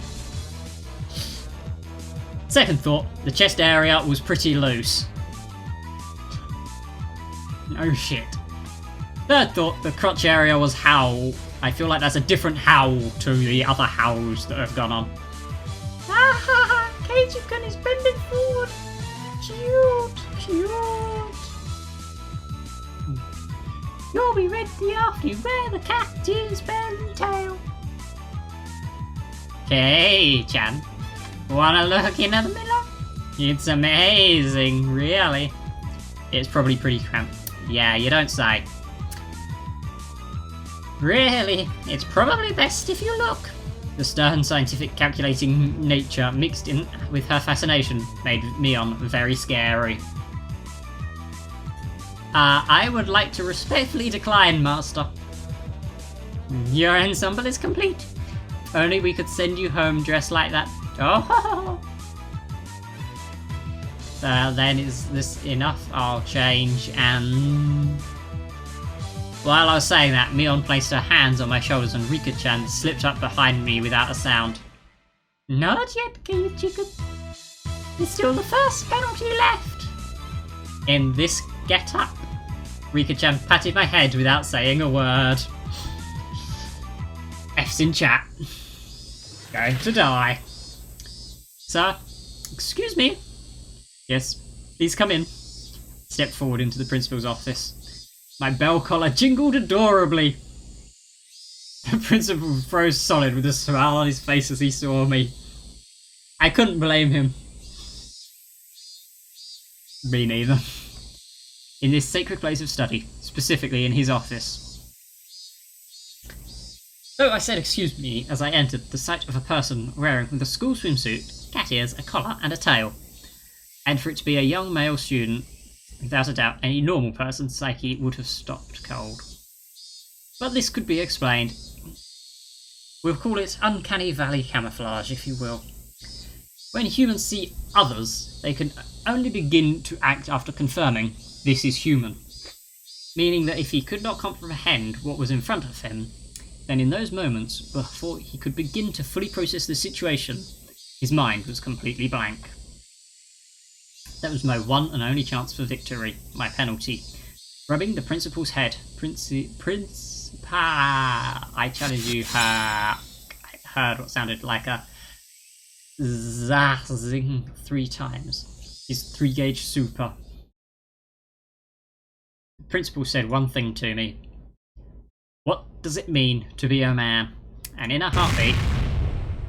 Second thought, the chest area was pretty loose. Oh shit. Third thought, the crotch area was howl. I feel like that's a different howl to the other howls that have gone on. Ah ha ha! Cage-Gun is bending forward! Cute! Cute! You'll be ready after you wear the cat's belly tail. Hey-chan, wanna look in the mirror? It's amazing, really. It's probably pretty cramped. Yeah, you don't say. Really, it's probably best if you look. The stern scientific calculating nature mixed in with her fascination made Mion very scary. I would like to respectfully decline, Master. Your ensemble is complete. If only we could send you home dressed like that. Oh! Then is this enough? I'll change and... While I was saying that, Mion placed her hands on my shoulders and Rika-chan slipped up behind me without a sound. Not yet, Cage-Gun. There's still the first penalty left. In this get-up, Rika-chan patted my head without saying a word. F's in chat. Going to die. Sir, excuse me. Yes, please come in. Stepped forward into the principal's office. My bell collar jingled adorably. The principal froze solid with a smile on his face as he saw me. I couldn't blame him. Me neither. In this sacred place of study, specifically in his office. Though I said excuse me as I entered, the sight of a person wearing with a school swimsuit, cat ears, a collar and a tail. And for it to be a young male student, without a doubt, any normal person's psyche would have stopped cold. But this could be explained. We'll call it uncanny valley camouflage, if you will. When humans see others, they can only begin to act after confirming this is human. Meaning that if he could not comprehend what was in front of him, then in those moments, before he could begin to fully process the situation, his mind was completely blank. That was my one and only chance for victory, my penalty. Rubbing the principal's head. I challenge you, I heard what sounded like a zazzing 3 times. His 3-gauge super. The principal said one thing to me. What does it mean to be a man? And in a heartbeat,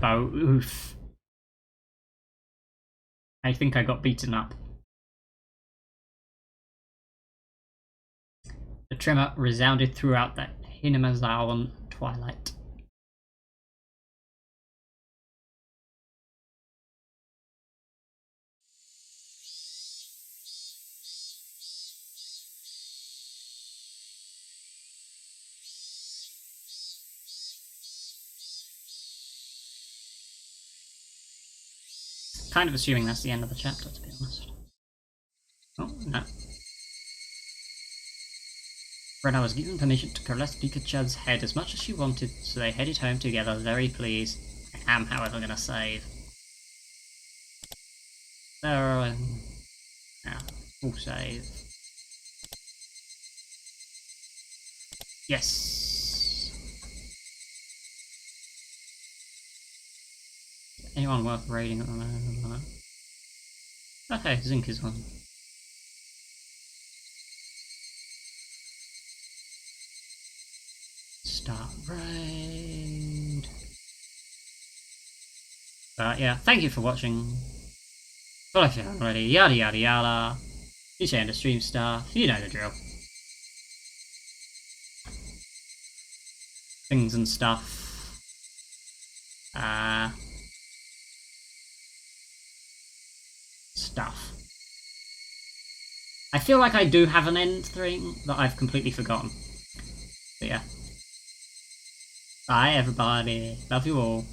oh oof. I think I got beaten up. The tremor resounded throughout that Hinamazawan twilight. Kind of assuming that's the end of the chapter, to be honest. Oh, no. Rena was given permission to caress Rika-chan's head as much as she wanted, so they headed home together, very pleased. I am, however, going to save. Yeah, full save. Yes! Anyone worth raiding at the moment? Okay, Zinc is on. Start raid. But yeah, thank you for watching. Well, if you haven't already, yada yada yada. You share the stream stuff, you know the drill. Things and stuff. Stuff. I feel like I do have an end thing that I've completely forgotten. But yeah. Bye everybody. Love you all.